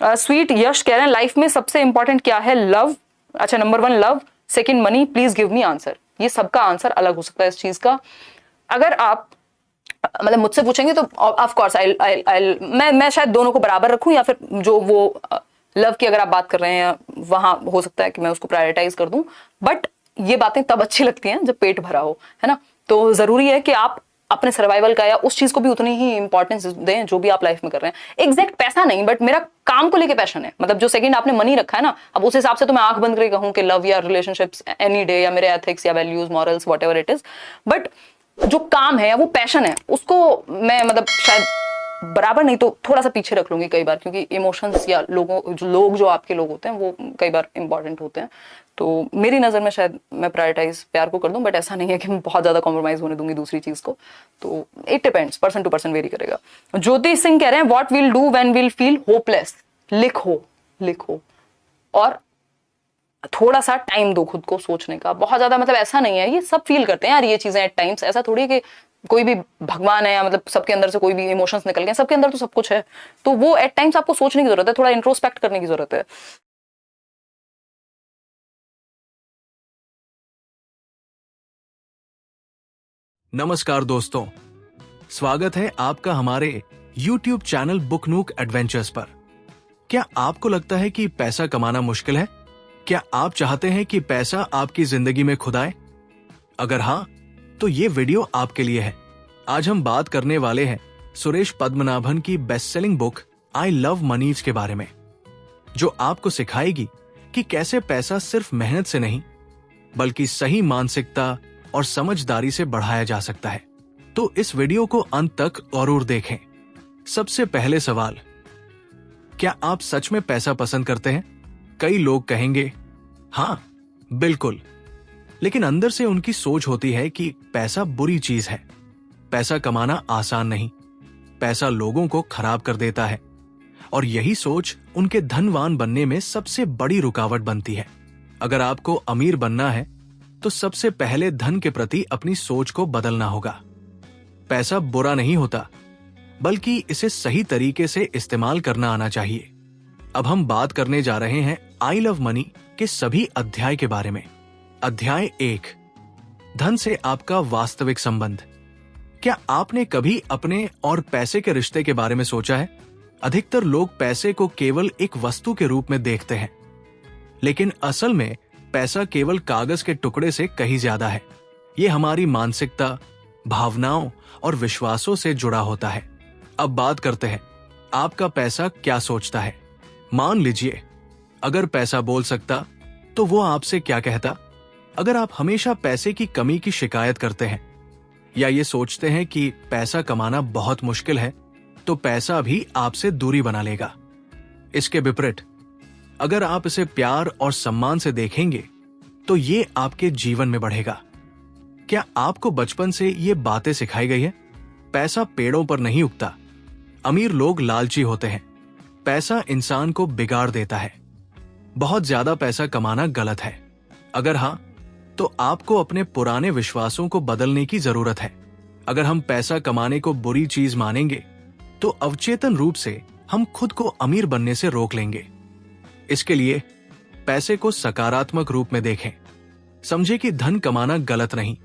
Sweet यश कह रहे हैं लाइफ में सबसे इंपॉर्टेंट क्या है? लव। अच्छा, number 1 love, second money, please give me answer. ये सबका आंसर अलग हो सकता है इस चीज का। अगर आप मतलब मुझसे पूछेंगे तो ऑफ कोर्स मैं शायद दोनों को बराबर रखूं, या फिर जो वो लव की अगर आप बात कर रहे हैं वहां हो सकता है कि मैं उसको प्रायोरिटाइज कर दूं। बट ये बातें तब अच्छी लगती हैं जब पेट भरा हो, है ना। तो जरूरी है कि आप अपने सर्वाइवल का या उस चीज को भी उतनी ही इंपॉर्टेंस दें जो भी आप लाइफ में कर रहे हैं। एग्जैक्ट पैसा नहीं, बट मेरा काम को लेके पैशन है। मतलब जो सेकंड आपने मनी रखा है ना, अब उस हिसाब से तो मैं आंख बंद करके कहूं कि लव या रिलेशनशिप्स एनी डे, या मेरे एथिक्स या values morals what ever it is. But जो काम है या वो पैशन है उसको मैं मतलब शायद बराबर नहीं तो थोड़ा सा पीछे रख लूंगी कई बार, क्योंकि इमोशंस या लोग जो आपके लोग होते हैं वो कई बार इंपॉर्टेंट होते हैं। तो मेरी नजर में शायद मैं प्रायोरिटाइज प्यार को कर दूं, बट ऐसा नहीं है कि मैं बहुत ज्यादा कॉम्प्रोमाइज होने दूंगी दूसरी चीज को। तो it depends, person to person vary करेगा। ज्योति सिंह कह रहे हैं what will do when will feel hopeless. लिखो लिखो, और थोड़ा सा टाइम दो खुद को सोचने का। बहुत ज्यादा मतलब ऐसा नहीं है, ये सब फील करते हैं यार ये चीजें एट टाइम्स। ऐसा थोड़ी कि कोई भी भगवान है या मतलब सबके अंदर से कोई भी इमोशंस निकल गए, सबके अंदर तो सब कुछ है। तो वो एट टाइम्स आपको सोचने की जरूरत है, थोड़ा इंट्रोस्पेक्ट करने की जरूरत है। नमस्कार दोस्तों, स्वागत है आपका हमारे YouTube channel book nook adventures पर। क्या आपको लगता है कि पैसा कमाना मुश्किल है? क्या आप चाहते हैं कि पैसा आपकी जिंदगी में खुद आए? अगर हाँ, तो ये वीडियो आपके लिए है। आज हम बात करने वाले हैं सुरेश पद्मनाभन की best selling book I love moneys के बारे में, जो आपको सिखाएगी कि कैसे पैसा सिर्फ मेहनत से नहीं बल्कि सही मानसिकता और समझदारी से बढ़ाया जा सकता है। तो इस वीडियो को अंत तक जरूर देखें। सबसे पहले सवाल, क्या आप सच में पैसा पसंद करते हैं? कई लोग कहेंगे हाँ बिल्कुल, लेकिन अंदर से उनकी सोच होती है कि पैसा बुरी चीज है, पैसा कमाना आसान नहीं, पैसा लोगों को खराब कर देता है, और यही सोच उनके धनवान बनने में सबसे बड़ी रुकावट बनती है। अगर आपको अमीर बनना है तो सबसे पहले धन के प्रति अपनी सोच को बदलना होगा। पैसा बुरा नहीं होता, बल्कि इसे सही तरीके से इस्तेमाल करना आना चाहिए। अब हम बात करने जा रहे हैं आई लव मनी के सभी अध्याय के बारे में। अध्याय 1, धन से आपका वास्तविक संबंध। क्या आपने कभी अपने और पैसे के रिश्ते के बारे में सोचा है? अधिकतर लोग पैसे को केवल एक वस्तु के रूप में देखते हैं, लेकिन असल में पैसा केवल कागज के टुकड़े से कहीं ज्यादा है। ये हमारी मानसिकता, भावनाओं और विश्वासों से जुड़ा होता है। अब बात करते हैं आपका पैसा क्या सोचता है। मान लीजिए अगर पैसा बोल सकता तो वो आपसे क्या कहता? अगर आप हमेशा पैसे की कमी की शिकायत करते हैं या ये सोचते हैं कि पैसा कमाना बहुत मुश्किल है, तो पैसा भी आपसे दूरी बना लेगा। इसके विपरीत अगर आप इसे प्यार और सम्मान से देखेंगे तो ये आपके जीवन में बढ़ेगा। क्या आपको बचपन से ये बातें सिखाई गई है? पैसा पेड़ों पर नहीं उगता, अमीर लोग लालची होते हैं, पैसा इंसान को बिगाड़ देता है, बहुत ज्यादा पैसा कमाना गलत है। अगर हाँ, तो आपको अपने पुराने विश्वासों को बदलने की जरूरत है। अगर हम पैसा कमाने को बुरी चीज मानेंगे तो अवचेतन रूप से हम खुद को अमीर बनने से रोक लेंगे। इसके लिए पैसे को सकारात्मक रूप में देखें। समझे कि धन कमाना गलत नहीं,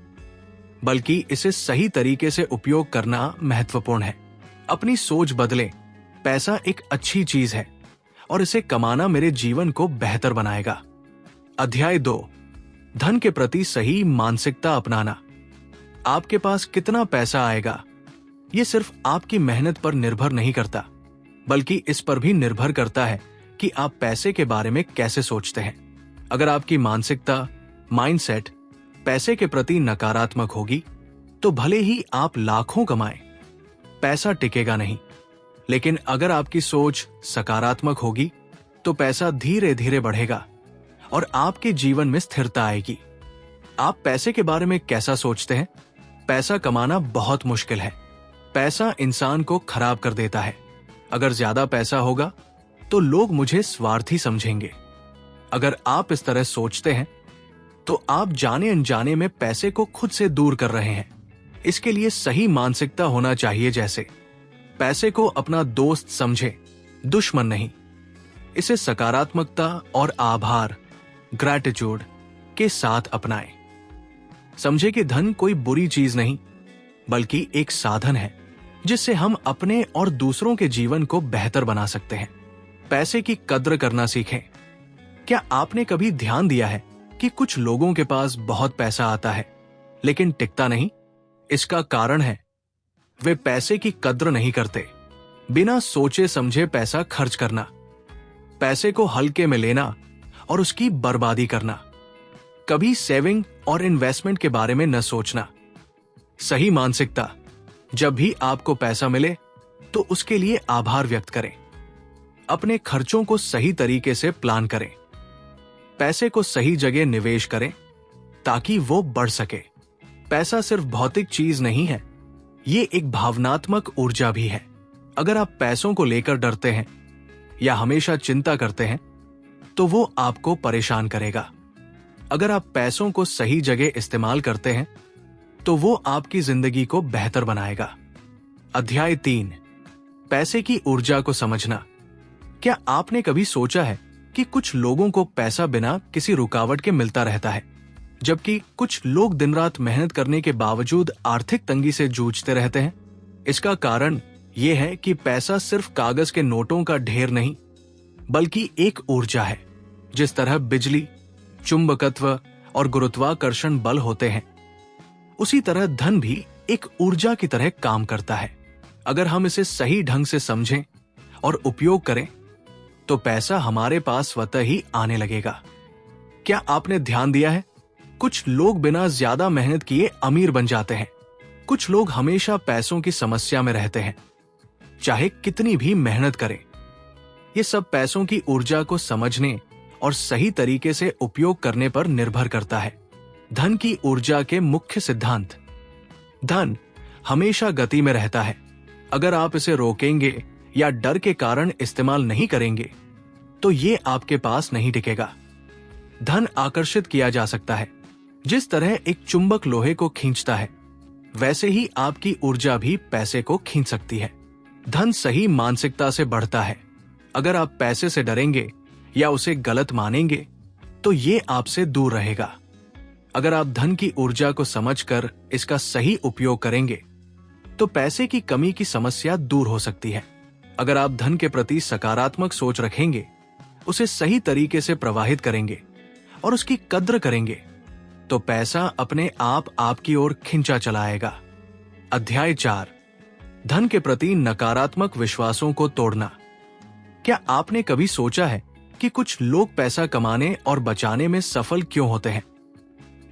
बल्कि इसे सही तरीके से उपयोग करना महत्वपूर्ण है। अपनी सोच बदलें। पैसा एक अच्छी चीज है और इसे कमाना मेरे जीवन को बेहतर बनाएगा। अध्याय 2, धन के प्रति सही मानसिकता अपनाना। आपके पास कितना पैसा आएगा ये सिर्फ आपकी मेहनत पर निर्भर नहीं करता, बल्कि इस पर भी निर्भर करता है कि आप पैसे के बारे में कैसे सोचते हैं। अगर आपकी मानसिकता, माइंडसेट पैसे के प्रति नकारात्मक होगी तो भले ही आप लाखों कमाएं, पैसा टिकेगा नहीं। लेकिन अगर आपकी सोच सकारात्मक होगी तो पैसा धीरे धीरे बढ़ेगा और आपके जीवन में स्थिरता आएगी। आप पैसे के बारे में कैसा सोचते हैं? पैसा कमाना बहुत मुश्किल है, पैसा इंसान को खराब कर देता है। अगर ज्यादा पैसा होगा तो लोग मुझे स्वार्थी समझेंगे। अगर आप इस तरह सोचते हैं तो आप जाने अनजाने में पैसे को खुद से दूर कर रहे हैं। इसके लिए सही मानसिकता होना चाहिए, जैसे पैसे को अपना दोस्त समझे, दुश्मन नहीं। इसे सकारात्मकता और आभार, ग्रैटिट्यूड के साथ अपनाएं। समझे कि धन कोई बुरी चीज नहीं, बल्कि एक साधन है जिससे हम अपने और दूसरों के जीवन को बेहतर बना सकते हैं। पैसे की कद्र करना सीखें। क्या आपने कभी ध्यान दिया है कि कुछ लोगों के पास बहुत पैसा आता है लेकिन टिकता नहीं? इसका कारण है वे पैसे की कद्र नहीं करते। बिना सोचे समझे पैसा खर्च करना, पैसे को हल्के में लेना और उसकी बर्बादी करना, कभी सेविंग और इन्वेस्टमेंट के बारे में न सोचना। सही मानसिकता, जब भी आपको पैसा मिले तो उसके लिए आभार व्यक्त करें। अपने खर्चों को सही तरीके से प्लान करें। पैसे को सही जगह निवेश करें ताकि वो बढ़ सके। पैसा सिर्फ भौतिक चीज नहीं है, ये एक भावनात्मक ऊर्जा भी है। अगर आप पैसों को लेकर डरते हैं या हमेशा चिंता करते हैं तो वो आपको परेशान करेगा। अगर आप पैसों को सही जगह इस्तेमाल करते हैं तो वो आपकी जिंदगी को बेहतर बनाएगा। अध्याय 3, पैसे की ऊर्जा को समझना। क्या आपने कभी सोचा है कि कुछ लोगों को पैसा बिना किसी रुकावट के मिलता रहता है, जबकि कुछ लोग दिन रात मेहनत करने के बावजूद आर्थिक तंगी से जूझते रहते हैं? इसका कारण यह है कि पैसा सिर्फ कागज के नोटों का ढेर नहीं, बल्कि एक ऊर्जा है। जिस तरह बिजली, चुंबकत्व और गुरुत्वाकर्षण बल होते हैं, उसी तरह धन भी एक ऊर्जा की तरह काम करता है। अगर हम इसे सही ढंग से समझें और उपयोग करें तो पैसा हमारे पास स्वतः ही आने लगेगा। क्या आपने ध्यान दिया है, कुछ लोग बिना ज्यादा मेहनत किए अमीर बन जाते हैं। कुछ लोग हमेशा पैसों की समस्या में रहते हैं, चाहे कितनी भी मेहनत करें। ये सब पैसों की ऊर्जा को समझने और सही तरीके से उपयोग करने पर निर्भर करता है। धन की ऊर्जा के मुख्य सिद्धांत। धन हमेशा गति में रहता है। अगर आप इसे रोकेंगे या डर के कारण इस्तेमाल नहीं करेंगे तो ये आपके पास नहीं टिकेगा। धन आकर्षित किया जा सकता है। जिस तरह एक चुंबक लोहे को खींचता है, वैसे ही आपकी ऊर्जा भी पैसे को खींच सकती है। धन सही मानसिकता से बढ़ता है। अगर आप पैसे से डरेंगे या उसे गलत मानेंगे तो ये आपसे दूर रहेगा। अगर आप धन की ऊर्जा को समझकर इसका सही उपयोग करेंगे तो पैसे की कमी की समस्या दूर हो सकती है। अगर आप धन के प्रति सकारात्मक सोच रखेंगे, उसे सही तरीके से प्रवाहित करेंगे और उसकी कद्र करेंगे तो पैसा अपने आप आपकी ओर खिंचा चला आएगा। अध्याय 4, धन के प्रति नकारात्मक विश्वासों को तोड़ना। क्या आपने कभी सोचा है कि कुछ लोग पैसा कमाने और बचाने में सफल क्यों होते हैं,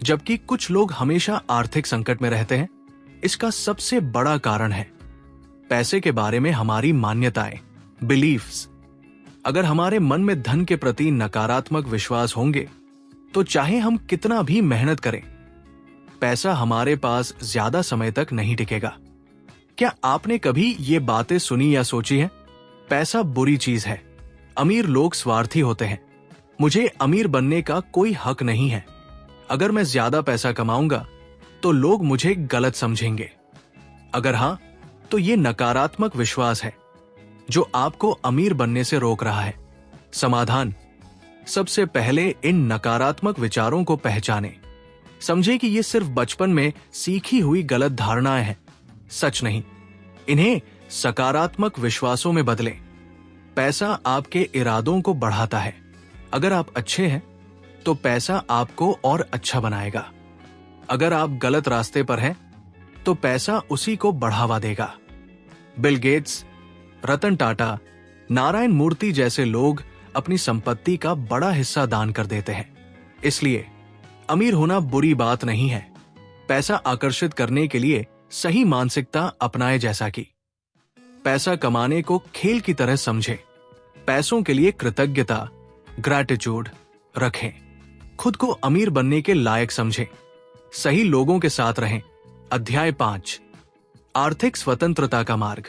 जबकि कुछ लोग हमेशा आर्थिक संकट में रहते हैं? इसका सबसे बड़ा कारण है पैसे के बारे में हमारी मान्यताएं, बिलीफ्स। अगर हमारे मन में धन के प्रति नकारात्मक विश्वास होंगे तो चाहे हम कितना भी मेहनत करें, पैसा हमारे पास ज्यादा समय तक नहीं टिकेगा। क्या आपने कभी ये बातें सुनी या सोची है? पैसा बुरी चीज है, अमीर लोग स्वार्थी होते हैं, मुझे अमीर बनने का कोई हक नहीं है, अगर मैं ज्यादा पैसा कमाऊंगा तो लोग मुझे गलत समझेंगे। अगर हां, तो ये नकारात्मक विश्वास है जो आपको अमीर बनने से रोक रहा है। समाधान, सबसे पहले इन नकारात्मक विचारों को पहचानें। समझे कि ये सिर्फ बचपन में सीखी हुई गलत धारणाएं हैं, सच नहीं। इन्हें सकारात्मक विश्वासों में बदलें। पैसा आपके इरादों को बढ़ाता है। अगर आप अच्छे हैं तो पैसा आपको और अच्छा बनाएगा। अगर आप गलत रास्ते पर हैं तो पैसा उसी को बढ़ावा देगा। बिल गेट्स, रतन टाटा, नारायण मूर्ति जैसे लोग अपनी संपत्ति का बड़ा हिस्सा दान कर देते हैं। इसलिए अमीर होना बुरी बात नहीं है। पैसा आकर्षित करने के लिए सही मानसिकता अपनाए, जैसा कि पैसा कमाने को खेल की तरह समझें, पैसों के लिए कृतज्ञता, ग्रैटिट्यूड रखें, खुद को अमीर बनने के लायक समझें, सही लोगों के साथ रहें। अध्याय 5, आर्थिक स्वतंत्रता का मार्ग।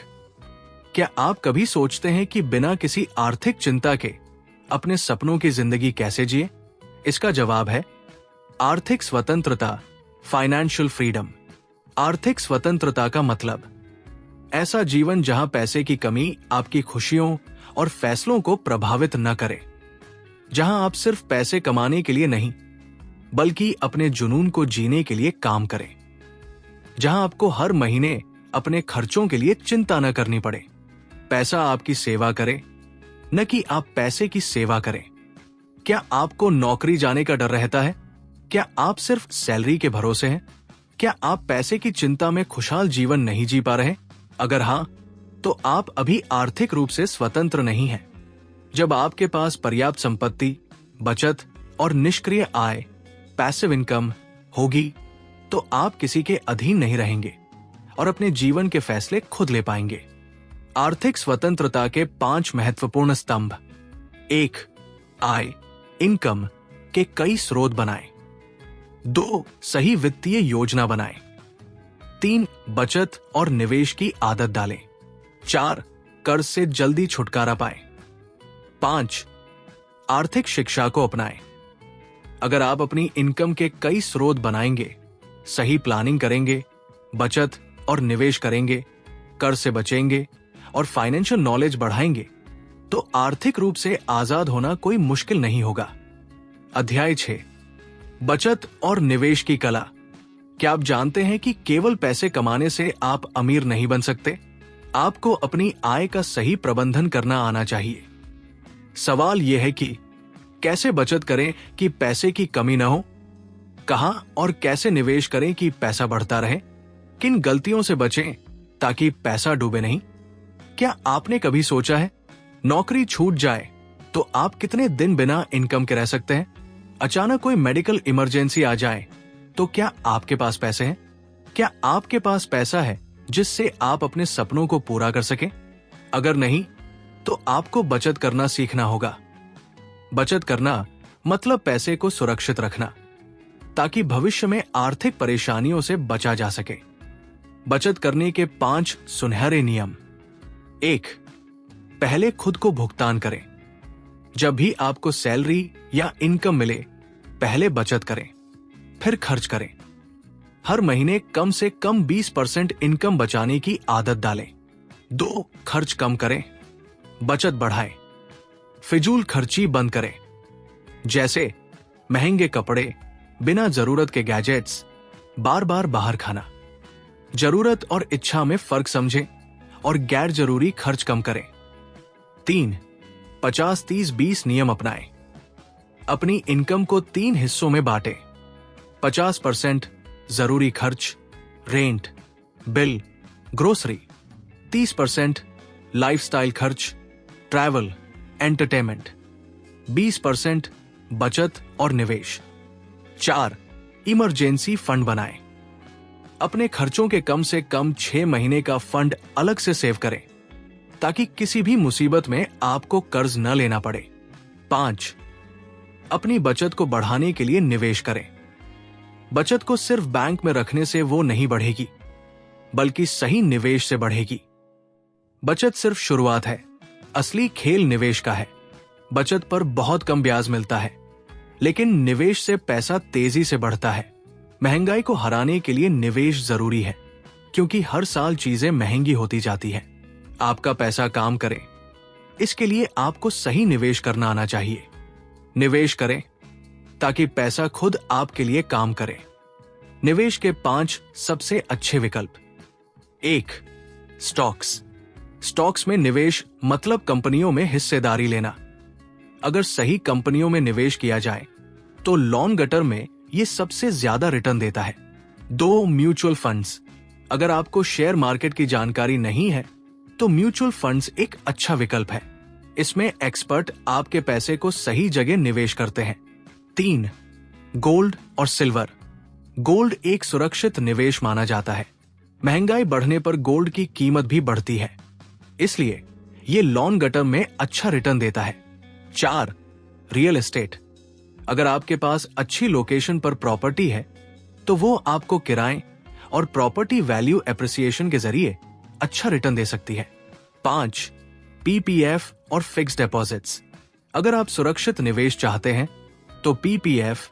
क्या आप कभी सोचते हैं कि बिना किसी आर्थिक चिंता के अपने सपनों की जिंदगी कैसे जिए? इसका जवाब है आर्थिक स्वतंत्रता, फाइनेंशियल फ्रीडम। आर्थिक स्वतंत्रता का मतलब ऐसा जीवन जहां पैसे की कमी आपकी खुशियों और फैसलों को प्रभावित न करें। जहां आप सिर्फ पैसे कमाने के लिए नहीं, बल्कि अपने जुनून को जीने के लिए काम करें। जहां आपको हर महीने अपने खर्चों के लिए चिंता न करनी पड़े। पैसा आपकी सेवा करे, न कि आप पैसे की सेवा करें। क्या आपको नौकरी जाने का डर रहता है? क्या आप सिर्फ सैलरी के भरोसे हैं? क्या आप पैसे की चिंता में खुशहाल जीवन नहीं जी पा रहे? अगर हां, तो आप अभी आर्थिक रूप से स्वतंत्र नहीं हैं। जब आपके पास पर्याप्त संपत्ति, बचत और निष्क्रिय आय, पैसिव इनकम होगी, तो आप किसी के अधीन नहीं रहेंगे और अपने जीवन के फैसले खुद ले पाएंगे। आर्थिक स्वतंत्रता के 5 महत्वपूर्ण स्तंभ। 1. आय, इनकम के कई स्रोत बनाएं। 2. सही वित्तीय योजना बनाएं। 3. बचत और निवेश की आदत डालें। 4. कर्ज से जल्दी छुटकारा पाएं। 5. आर्थिक शिक्षा को अपनाएं। अगर आप अपनी इनकम के कई स्रोत बनाएंगे, सही प्लानिंग करेंगे, बचत और निवेश करेंगे, कर्ज से बचेंगे और फाइनेंशियल नॉलेज बढ़ाएंगे, तो आर्थिक रूप से आजाद होना कोई मुश्किल नहीं होगा। अध्याय 6, बचत और निवेश की कला। क्या आप जानते हैं कि केवल पैसे कमाने से आप अमीर नहीं बन सकते? आपको अपनी आय का सही प्रबंधन करना आना चाहिए। सवाल यह है कि कैसे बचत करें कि पैसे की कमी न हो? कहां और कैसे निवेश करें कि पैसा बढ़ता रहे? किन गलतियों से बचें ताकि पैसा डूबे नहीं? क्या आपने कभी सोचा है, नौकरी छूट जाए तो आप कितने दिन बिना इनकम के रह सकते हैं? अचानक कोई मेडिकल इमरजेंसी आ जाए तो क्या आपके पास पैसे हैं? क्या आपके पास पैसा है जिससे आप अपने सपनों को पूरा कर सकें? अगर नहीं, तो आपको बचत करना सीखना होगा। बचत करना मतलब पैसे को सुरक्षित रखना, ताकि भविष्य में आर्थिक परेशानियों से बचा जा सके। बचत करने के 5 सुनहरे नियम। 1. पहले खुद को भुगतान करें। जब भी आपको सैलरी या इनकम मिले, पहले बचत करें, फिर खर्च करें। हर महीने कम से कम 20% इनकम बचाने की आदत डालें। 2. खर्च कम करें, बचत बढ़ाएं। फिजूल खर्ची बंद करें, जैसे महंगे कपड़े, बिना जरूरत के गैजेट्स, बार बार बाहर खाना। जरूरत और इच्छा में फर्क समझें और गैर जरूरी खर्च कम करें। 3. 50-30-20 नियम अपनाएं। अपनी इनकम को 3 हिस्सों में बांटें। 50% जरूरी खर्च, रेंट, बिल, ग्रोसरी। 30% लाइफस्टाइल खर्च, ट्रैवल, एंटरटेनमेंट। 20% बचत और निवेश। 4. इमरजेंसी फंड बनाएं। अपने खर्चों के कम से कम 6 महीने का फंड अलग से सेव करें, ताकि किसी भी मुसीबत में आपको कर्ज न लेना पड़े। 5. अपनी बचत को बढ़ाने के लिए निवेश करें। बचत को सिर्फ बैंक में रखने से वो नहीं बढ़ेगी, बल्कि सही निवेश से बढ़ेगी। बचत सिर्फ शुरुआत है, असली खेल निवेश का है। बचत पर बहुत कम ब्याज मिलता है, लेकिन निवेश से पैसा तेजी से बढ़ता है। महंगाई को हराने के लिए निवेश जरूरी है, क्योंकि हर साल चीजें महंगी होती जाती हैं। आपका पैसा काम करे, इसके लिए आपको सही निवेश करना आना चाहिए। निवेश करें ताकि पैसा खुद आपके लिए काम करे। निवेश के 5 सबसे अच्छे विकल्प। 1. स्टॉक्स। स्टॉक्स में निवेश मतलब कंपनियों में हिस्सेदारी लेना। अगर सही कंपनियों में निवेश किया जाए तो लॉन्ग टर्म में यह सबसे ज्यादा रिटर्न देता है। 2. Mutual funds. अगर आपको शेयर मार्केट की जानकारी नहीं है तो म्यूचुअल फंड्स एक अच्छा विकल्प है। इसमें एक्सपर्ट आपके पैसे को सही जगह निवेश करते हैं। 3. गोल्ड और सिल्वर। गोल्ड एक सुरक्षित निवेश माना जाता है। महंगाई बढ़ने पर गोल्ड की कीमत भी बढ़ती है, इसलिए यह लॉन्ग टर्म में अच्छा रिटर्न देता है। 4. Real estate. अगर आपके पास अच्छी लोकेशन पर प्रॉपर्टी है तो वो आपको किराए और प्रॉपर्टी वैल्यू एप्रिसिएशन के जरिए अच्छा रिटर्न दे सकती है। 5. पीपीएफ और फिक्स्ड डिपॉजिट्स। अगर आप सुरक्षित निवेश चाहते हैं तो पीपीएफ,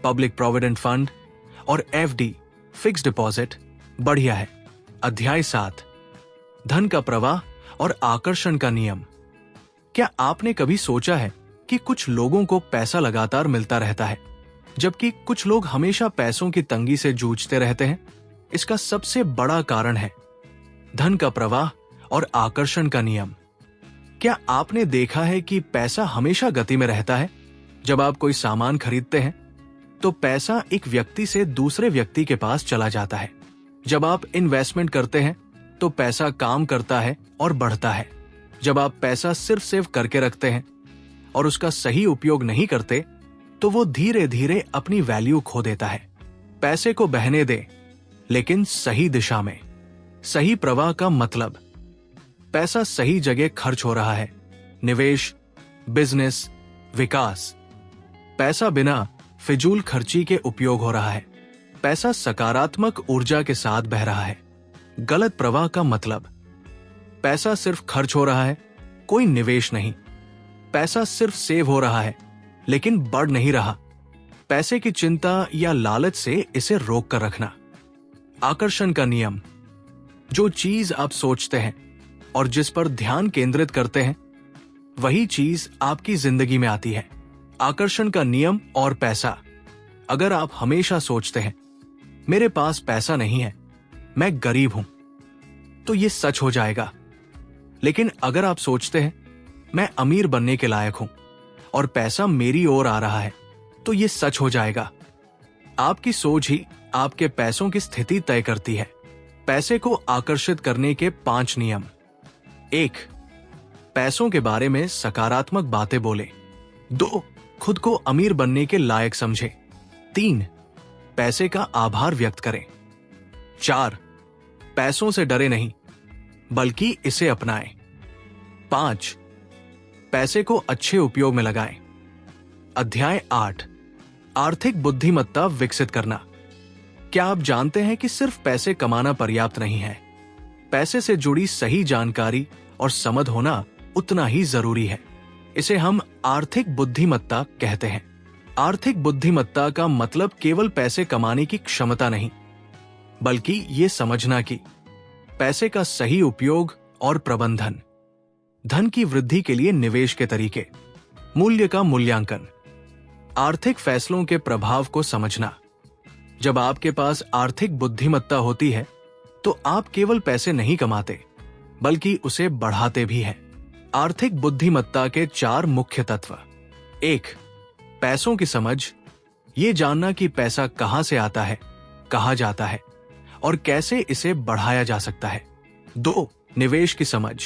पब्लिक प्रोविडेंट फंड और एफडी, फिक्स्ड डिपॉजिट बढ़िया है। अध्याय 7, धन का प्रवाह और आकर्षण का नियम। क्या आपने कभी सोचा है कि कुछ लोगों को पैसा लगातार मिलता रहता है, जबकि कुछ लोग हमेशा पैसों की तंगी से जूझते रहते हैं? इसका सबसे बड़ा कारण है धन का प्रवाह और आकर्षण का नियम। क्या आपने देखा है कि पैसा हमेशा गति में रहता है? जब आप कोई सामान खरीदते हैं तो पैसा एक व्यक्ति से दूसरे व्यक्ति के पास चला जाता है। जब आप इन्वेस्टमेंट करते हैं तो पैसा काम करता है और बढ़ता है। जब आप पैसा सिर्फ सेव करके रखते हैं और उसका सही उपयोग नहीं करते तो वो धीरे धीरे अपनी वैल्यू खो देता है। पैसे को बहने दे, लेकिन सही दिशा में। सही प्रवाह का मतलब पैसा सही जगह खर्च हो रहा है। निवेश, बिजनेस, विकास। पैसा बिना फिजूल खर्ची के उपयोग हो रहा है। पैसा सकारात्मक ऊर्जा के साथ बह रहा है। गलत प्रवाह का मतलब पैसा सिर्फ खर्च हो रहा है, कोई निवेश नहीं। पैसा सिर्फ सेव हो रहा है लेकिन बढ़ नहीं रहा। पैसे की चिंता या लालच से इसे रोक कर रखना। आकर्षण का नियम। जो चीज आप सोचते हैं और जिस पर ध्यान केंद्रित करते हैं, वही चीज आपकी जिंदगी में आती है। आकर्षण का नियम और पैसा। अगर आप हमेशा सोचते हैं मेरे पास पैसा नहीं है, मैं गरीब हूं, तो ये सच हो जाएगा। लेकिन अगर आप सोचते हैं मैं अमीर बनने के लायक हूं और पैसा मेरी ओर आ रहा है, तो ये सच हो जाएगा। आपकी सोच ही आपके पैसों की स्थिति तय करती है। पैसे को आकर्षित करने के 5 नियम। 1. पैसों के बारे में सकारात्मक बातें बोले। 2. खुद को अमीर बनने के लायक समझे। 3. पैसे का आभार व्यक्त करें। 4. पैसों से डरे नहीं, बल्कि इसे अपनाएं। 5. पैसे को अच्छे उपयोग में लगाएं। अध्याय 8. आर्थिक बुद्धिमत्ता विकसित करना। क्या आप जानते हैं कि सिर्फ पैसे कमाना पर्याप्त नहीं है? पैसे से जुड़ी सही जानकारी और समझ होना उतना ही जरूरी है। इसे हम आर्थिक बुद्धिमत्ता कहते हैं। आर्थिक बुद्धिमत्ता का मतलब केवल पैसे कमाने की क्षमता नहीं, बल्कि ये समझना कि पैसे का सही उपयोग और प्रबंधन। धन की वृद्धि के लिए निवेश के तरीके। मूल्य का मूल्यांकन। आर्थिक फैसलों के प्रभाव को समझना। जब आपके पास आर्थिक बुद्धिमत्ता होती है तो आप केवल पैसे नहीं कमाते, बल्कि उसे बढ़ाते भी हैं। आर्थिक बुद्धिमत्ता के 4 मुख्य तत्व। 1. पैसों की समझ। ये जानना कि पैसा कहां से आता है, कहां जाता है और कैसे इसे बढ़ाया जा सकता है। 2. निवेश की समझ।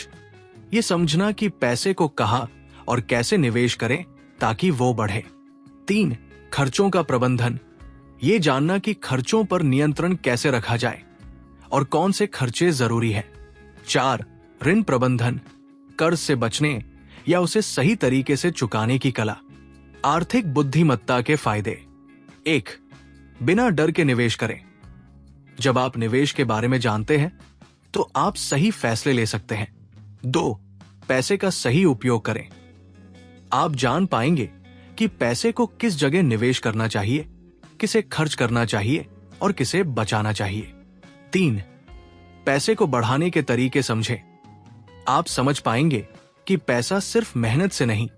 ये समझना कि पैसे को कहां और कैसे निवेश करें ताकि वो बढ़े। 3. खर्चों का प्रबंधन। ये जानना कि खर्चों पर नियंत्रण कैसे रखा जाए और कौन से खर्चे जरूरी है। 4. ऋण प्रबंधन। कर्ज से बचने या उसे सही तरीके से चुकाने की कला। आर्थिक बुद्धिमत्ता के फायदे। 1. बिना डर के निवेश करें। जब आप निवेश के बारे में जानते हैं तो आप सही फैसले ले सकते हैं। 2. पैसे का सही उपयोग करें। आप जान पाएंगे कि पैसे को किस जगह निवेश करना चाहिए, किसे खर्च करना चाहिए और किसे बचाना चाहिए। 3. पैसे को बढ़ाने के तरीके समझें। आप समझ पाएंगे कि पैसा सिर्फ मेहनत से नहीं,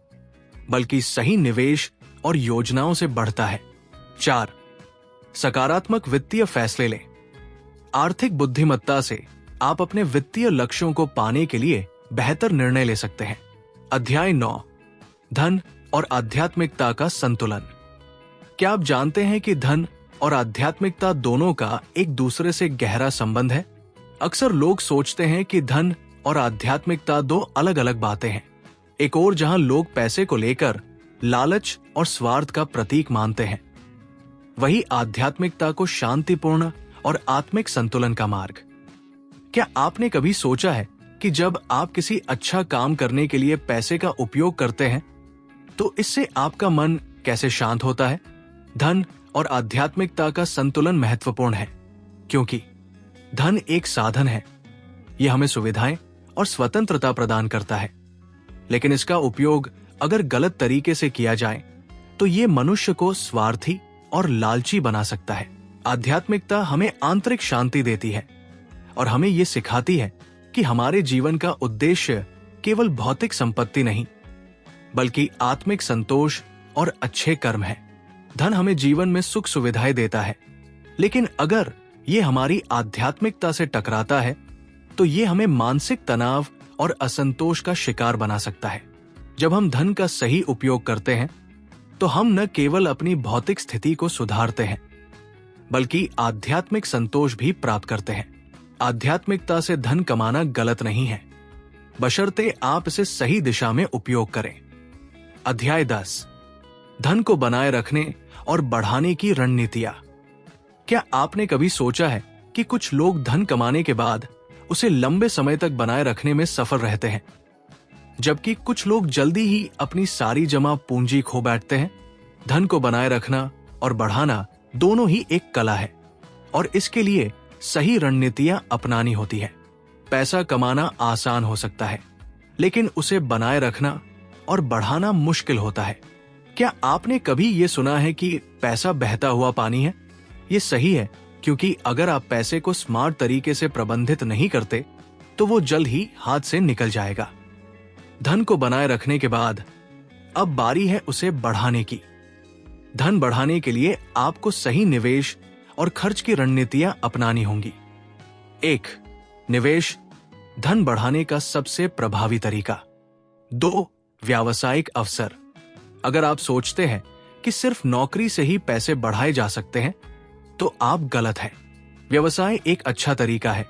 बल्कि सही निवेश और योजनाओं से बढ़ता है। 4. सकारात्मक वित्तीय फैसले लें। आर्थिक बुद्धिमत्ता से आप अपने वित्तीय लक्ष्यों को पाने के लिए बेहतर निर्णय ले सकते हैं। अध्याय 9. धन और आध्यात्मिकता का संतुलन। क्या आप जानते हैं कि धन और आध्यात्मिकता दोनों का एक दूसरे से गहरा संबंध है? अक्सर लोग सोचते हैं कि धन और आध्यात्मिकता 2 अलग अलग बातें हैं। एक और जहां लोग पैसे को लेकर लालच और स्वार्थ का प्रतीक मानते हैं, वही आध्यात्मिकता को शांतिपूर्ण और आत्मिक संतुलन का मार्ग। क्या आपने कभी सोचा है कि जब आप किसी अच्छा काम करने के लिए पैसे का उपयोग करते हैं तो इससे आपका मन कैसे शांत होता है? धन और आध्यात्मिकता का संतुलन महत्वपूर्ण है, क्योंकि धन एक साधन है। यह हमें सुविधाएं और स्वतंत्रता प्रदान करता है, लेकिन इसका उपयोग अगर गलत तरीके से किया जाए तो ये मनुष्य को स्वार्थी और लालची बना सकता है। आध्यात्मिकता हमें आंतरिक शांति देती है और हमें ये सिखाती है कि हमारे जीवन का उद्देश्य केवल भौतिक संपत्ति नहीं, बल्कि आत्मिक संतोष और अच्छे कर्म है। धन हमें जीवन में सुख सुविधाएं देता है, लेकिन अगर ये हमारी आध्यात्मिकता से टकराता है तो ये हमें मानसिक तनाव और असंतोष का शिकार बना सकता है। जब हम धन का सही उपयोग करते हैं तो हम न केवल अपनी भौतिक स्थिति को सुधारते हैं, बल्कि आध्यात्मिक संतोष भी प्राप्त करते हैं। आध्यात्मिकता से धन कमाना गलत नहीं है, बशर्ते आप इसे सही दिशा में उपयोग करें। अध्याय 10, धन को बनाए रखने और बढ़ाने की रणनीतियां। क्या आपने कभी सोचा है कि कुछ लोग धन कमाने के बाद उसे लंबे समय तक बनाए रखने में सफल रहते हैं, जबकि कुछ लोग जल्दी ही अपनी सारी जमा पूंजी खो बैठते हैं? धन को बनाए रखना और बढ़ाना दोनों ही एक कला है और इसके लिए सही रणनीतियां अपनानी होती है। पैसा कमाना आसान हो सकता है, लेकिन उसे बनाए रखना और बढ़ाना मुश्किल होता है। क्या आपने कभी ये सुना है कि पैसा बहता हुआ पानी है? ये सही है, क्योंकि अगर आप पैसे को स्मार्ट तरीके से प्रबंधित नहीं करते तो वो जल्द ही हाथ से निकल जाएगा। धन को बनाए रखने के बाद अब बारी है उसे बढ़ाने की। धन बढ़ाने के लिए आपको सही निवेश और खर्च की रणनीतियां अपनानी होंगी। 1. निवेश, धन बढ़ाने का सबसे प्रभावी तरीका। 2. व्यावसायिक अवसर। अगर आप सोचते हैं कि सिर्फ नौकरी से ही पैसे बढ़ाए जा सकते हैं तो आप गलत हैं। व्यवसाय एक अच्छा तरीका है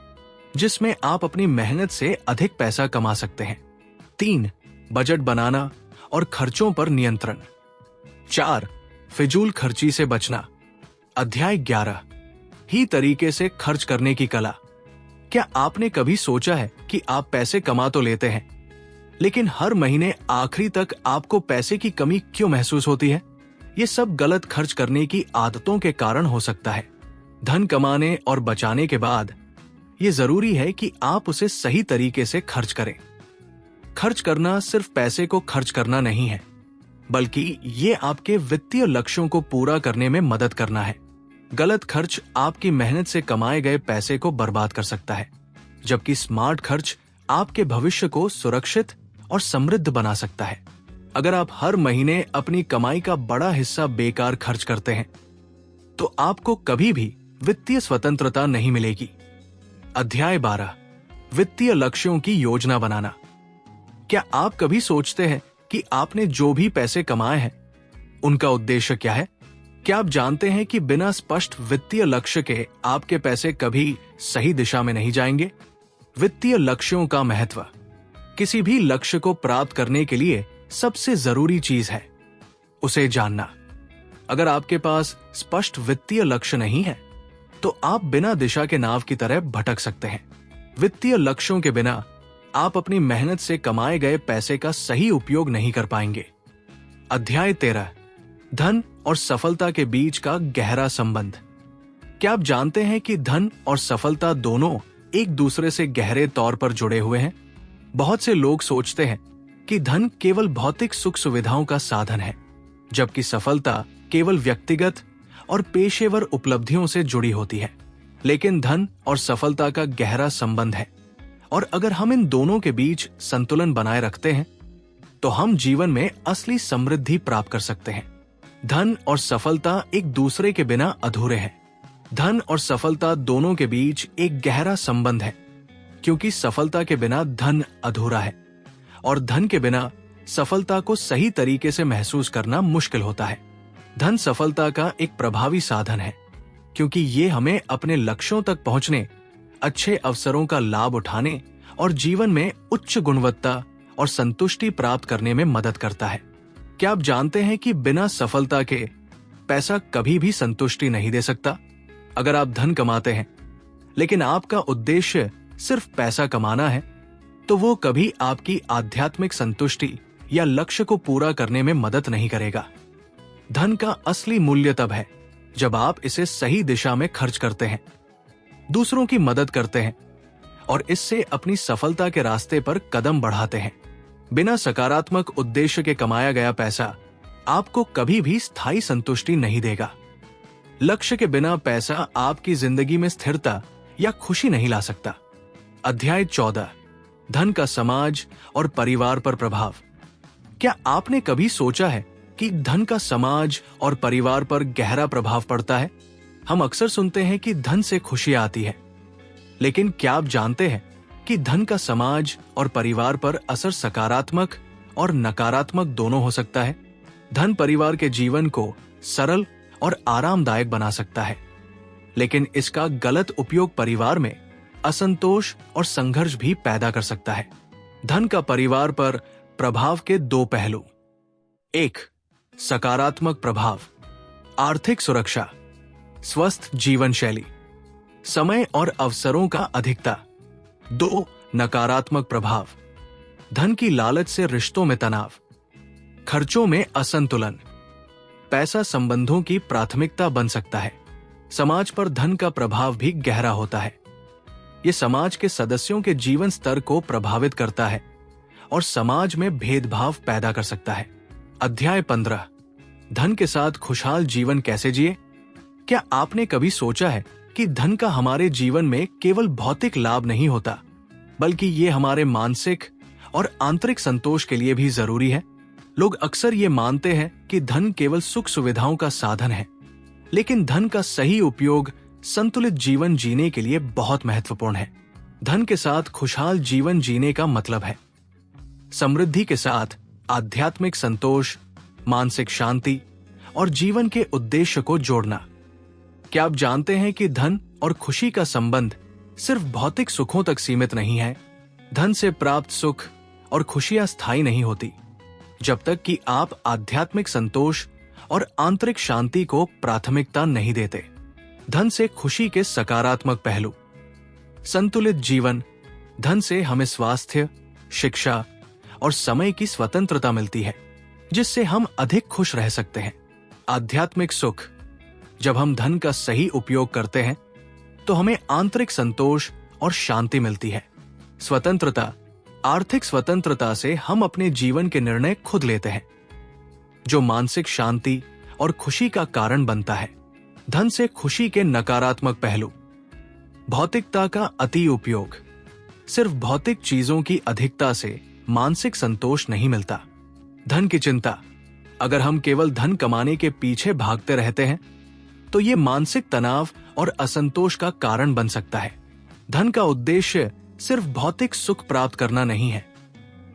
जिसमें आप अपनी मेहनत से अधिक पैसा कमा सकते हैं। 3. बजट बनाना और खर्चों पर नियंत्रण। 4. फिजूल खर्ची से बचना। अध्याय 11, ही तरीके से खर्च करने की कला। क्या आपने कभी सोचा है कि आप पैसे कमा तो लेते हैं, लेकिन हर महीने आखिरी तक आपको पैसे की कमी क्यों महसूस होती है? ये सब गलत खर्च करने की आदतों के कारण हो सकता है। धन कमाने और बचाने के बाद ये जरूरी है कि आप उसे सही तरीके से खर्च करें। खर्च करना सिर्फ पैसे को खर्च करना नहीं है, बल्कि ये आपके वित्तीय लक्ष्यों को पूरा करने में मदद करना है। गलत खर्च आपकी मेहनत से कमाए गए पैसे को बर्बाद कर सकता है, जबकि स्मार्ट खर्च आपके भविष्य को सुरक्षित और समृद्ध बना सकता है। अगर आप हर महीने अपनी कमाई का बड़ा हिस्सा बेकार खर्च करते हैं तो आपको कभी भी वित्तीय स्वतंत्रता नहीं मिलेगी। अध्याय 12, वित्तीय लक्ष्यों की योजना बनाना। क्या आप कभी सोचते हैं कि आपने जो भी पैसे कमाए हैं उनका उद्देश्य क्या है? क्या आप जानते हैं कि बिना स्पष्ट वित्तीय लक्ष्य के आपके पैसे कभी सही दिशा में नहीं जाएंगे? वित्तीय लक्ष्यों का महत्व। किसी भी लक्ष्य को प्राप्त करने के लिए सबसे जरूरी चीज है उसे जानना। अगर आपके पास स्पष्ट वित्तीय लक्ष्य नहीं है तो आप बिना दिशा के नाव की तरह भटक सकते हैं। वित्तीय लक्ष्यों के बिना आप अपनी मेहनत से कमाए गए पैसे का सही उपयोग नहीं कर पाएंगे। अध्याय 13, धन और सफलता के बीच का गहरा संबंध। क्या आप जानते हैं कि धन और सफलता दोनों एक दूसरे से गहरे तौर पर जुड़े हुए हैं? बहुत से लोग सोचते हैं कि धन केवल भौतिक सुख सुविधाओं का साधन है, जबकि सफलता केवल व्यक्तिगत और पेशेवर उपलब्धियों से जुड़ी होती है। लेकिन धन और सफलता का गहरा संबंध है, और अगर हम इन दोनों के बीच संतुलन बनाए रखते हैं तो हम जीवन में असली समृद्धि प्राप्त कर सकते हैं। धन और सफलता एक दूसरे के बिना अधूरे हैं। धन और सफलता दोनों के बीच एक गहरा संबंध है, क्योंकि सफलता के बिना धन अधूरा है और धन के बिना सफलता को सही तरीके से महसूस करना मुश्किल होता है। धन सफलता का एक प्रभावी साधन है, क्योंकि ये हमें अपने लक्ष्यों तक पहुंचने, अच्छे अवसरों का लाभ उठाने और जीवन में उच्च गुणवत्ता और संतुष्टि प्राप्त करने में मदद करता है। क्या आप जानते हैं कि बिना सफलता के पैसा कभी भी संतुष्टि नहीं दे सकता? अगर आप धन कमाते हैं लेकिन आपका उद्देश्य सिर्फ पैसा कमाना है तो वो कभी आपकी आध्यात्मिक संतुष्टि या लक्ष्य को पूरा करने में मदद नहीं करेगा। धन का असली मूल्य तब है जब आप इसे सही दिशा में खर्च करते हैं, दूसरों की मदद करते हैं और इससे अपनी सफलता के रास्ते पर कदम बढ़ाते हैं। बिना सकारात्मक उद्देश्य के कमाया गया पैसा आपको कभी भी स्थायी संतुष्टि नहीं देगा। लक्ष्य के बिना पैसा आपकी जिंदगी में स्थिरता या खुशी नहीं ला सकता। अध्याय 14, धन का समाज और परिवार पर प्रभाव। क्या आपने कभी सोचा है कि धन का समाज और परिवार पर गहरा प्रभाव पड़ता है? हम अक्सर सुनते हैं कि धन से खुशी आती है, लेकिन क्या आप जानते हैं कि धन का समाज और परिवार पर असर सकारात्मक और नकारात्मक दोनों हो सकता है? धन परिवार के जीवन को सरल और आरामदायक बना सकता है, लेकिन इसका गलत उपयोग परिवार में असंतोष और संघर्ष भी पैदा कर सकता है। धन का परिवार पर प्रभाव के दो पहलू। 1. सकारात्मक प्रभाव, आर्थिक सुरक्षा, स्वस्थ जीवन शैली, समय और अवसरों का अधिकता। 2. नकारात्मक प्रभाव, धन की लालच से रिश्तों में तनाव, खर्चों में असंतुलन, पैसा संबंधों की प्राथमिकता बन सकता है। समाज पर धन का प्रभाव भी गहरा होता है। यह समाज के सदस्यों के जीवन स्तर को प्रभावित करता है और समाज में भेदभाव पैदा कर सकता है। अध्याय 15, धन के साथ खुशहाल जीवन कैसे जिए? क्या आपने कभी सोचा है कि धन का हमारे जीवन में केवल भौतिक लाभ नहीं होता, बल्कि ये हमारे मानसिक और आंतरिक संतोष के लिए भी जरूरी है? लोग अक्सर ये मानते हैं कि धन केवल सुख सुविधाओं का साधन है, लेकिन धन का सही उपयोग संतुलित जीवन जीने के लिए बहुत महत्वपूर्ण है। धन के साथ खुशहाल जीवन जीने का मतलब है समृद्धि के साथ आध्यात्मिक संतोष, मानसिक शांति और जीवन के उद्देश्य को जोड़ना। क्या आप जानते हैं कि धन और खुशी का संबंध सिर्फ भौतिक सुखों तक सीमित नहीं है? धन से प्राप्त सुख और खुशियां स्थायी नहीं होती जब तक कि आप आध्यात्मिक संतोष और आंतरिक शांति को प्राथमिकता नहीं देते। धन से खुशी के सकारात्मक पहलू। संतुलित जीवन। धन से हमें स्वास्थ्य, शिक्षा और समय की स्वतंत्रता मिलती है, जिससे हम अधिक खुश रह सकते हैं। आध्यात्मिक सुख। जब हम धन का सही उपयोग करते हैं तो हमें आंतरिक संतोष और शांति मिलती है। स्वतंत्रता। आर्थिक स्वतंत्रता से हम अपने जीवन के निर्णय खुद लेते हैं, जो मानसिक शांति और खुशी का कारण बनता है। धन से खुशी के नकारात्मक पहलू। भौतिकता का अति उपयोग। सिर्फ भौतिक चीजों की अधिकता से मानसिक संतोष नहीं मिलता। धन की चिंता। अगर हम केवल धन कमाने के पीछे भागते रहते हैं तो ये मानसिक तनाव और असंतोष का कारण बन सकता है। धन का उद्देश्य सिर्फ भौतिक सुख प्राप्त करना नहीं है,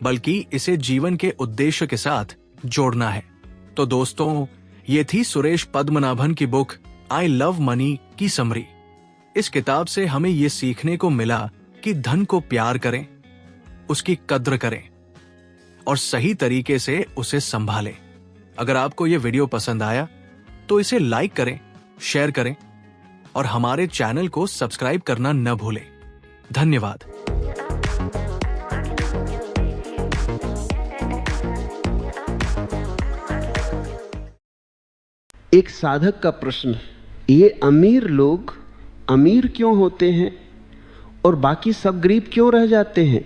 बल्कि इसे जीवन के उद्देश्य के साथ जोड़ना है। तो दोस्तों, ये थी सुरेश पद्मनाभन की बुक आई लव मनी की समरी। इस किताब से हमें ये सीखने को मिला कि धन को प्यार करें, उसकी कद्र करें और सही तरीके से उसे संभालें। अगर आपको ये वीडियो पसंद आया तो इसे लाइक करें, शेयर करें और हमारे चैनल को सब्सक्राइब करना न भूलें। धन्यवाद। एक साधक का प्रश्न, ये अमीर लोग अमीर क्यों होते हैं और बाकी सब गरीब क्यों रह जाते हैं?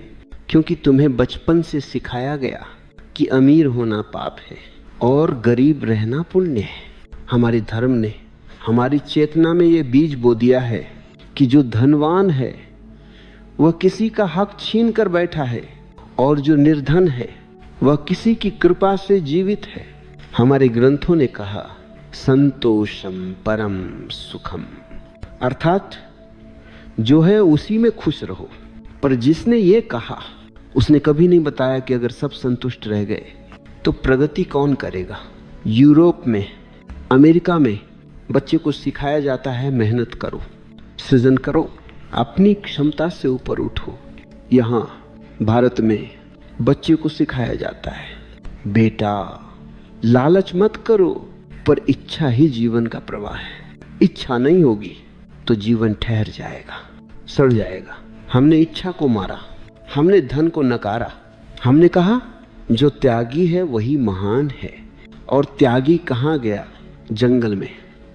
क्योंकि तुम्हें बचपन से सिखाया गया कि अमीर होना पाप है और गरीब रहना पुण्य है। हमारे धर्म ने हमारी चेतना में ये बीज बो दिया है कि जो धनवान है वह किसी का हक छीन कर बैठा है और जो निर्धन है वह किसी की कृपा से जीवित है। हमारे ग्रंथों ने कहा संतोषम परम सुखम, अर्थात जो है उसी में खुश रहो। पर जिसने ये कहा उसने कभी नहीं बताया कि अगर सब संतुष्ट रह गए तो प्रगति कौन करेगा। यूरोप में, अमेरिका में बच्चे को सिखाया जाता है मेहनत करो, सृजन करो, अपनी क्षमता से ऊपर उठो। यहाँ भारत में बच्चे को सिखाया जाता है बेटा लालच मत करो, पर इच्छा ही जीवन का प्रवाह है। इच्छा नहीं होगी तो जीवन ठहर जाएगा, सड़ जाएगा। हमने इच्छा को मारा, हमने धन को नकारा। हमने कहा जो त्यागी है वही महान है, और त्यागी कहाँ गया? जंगल में,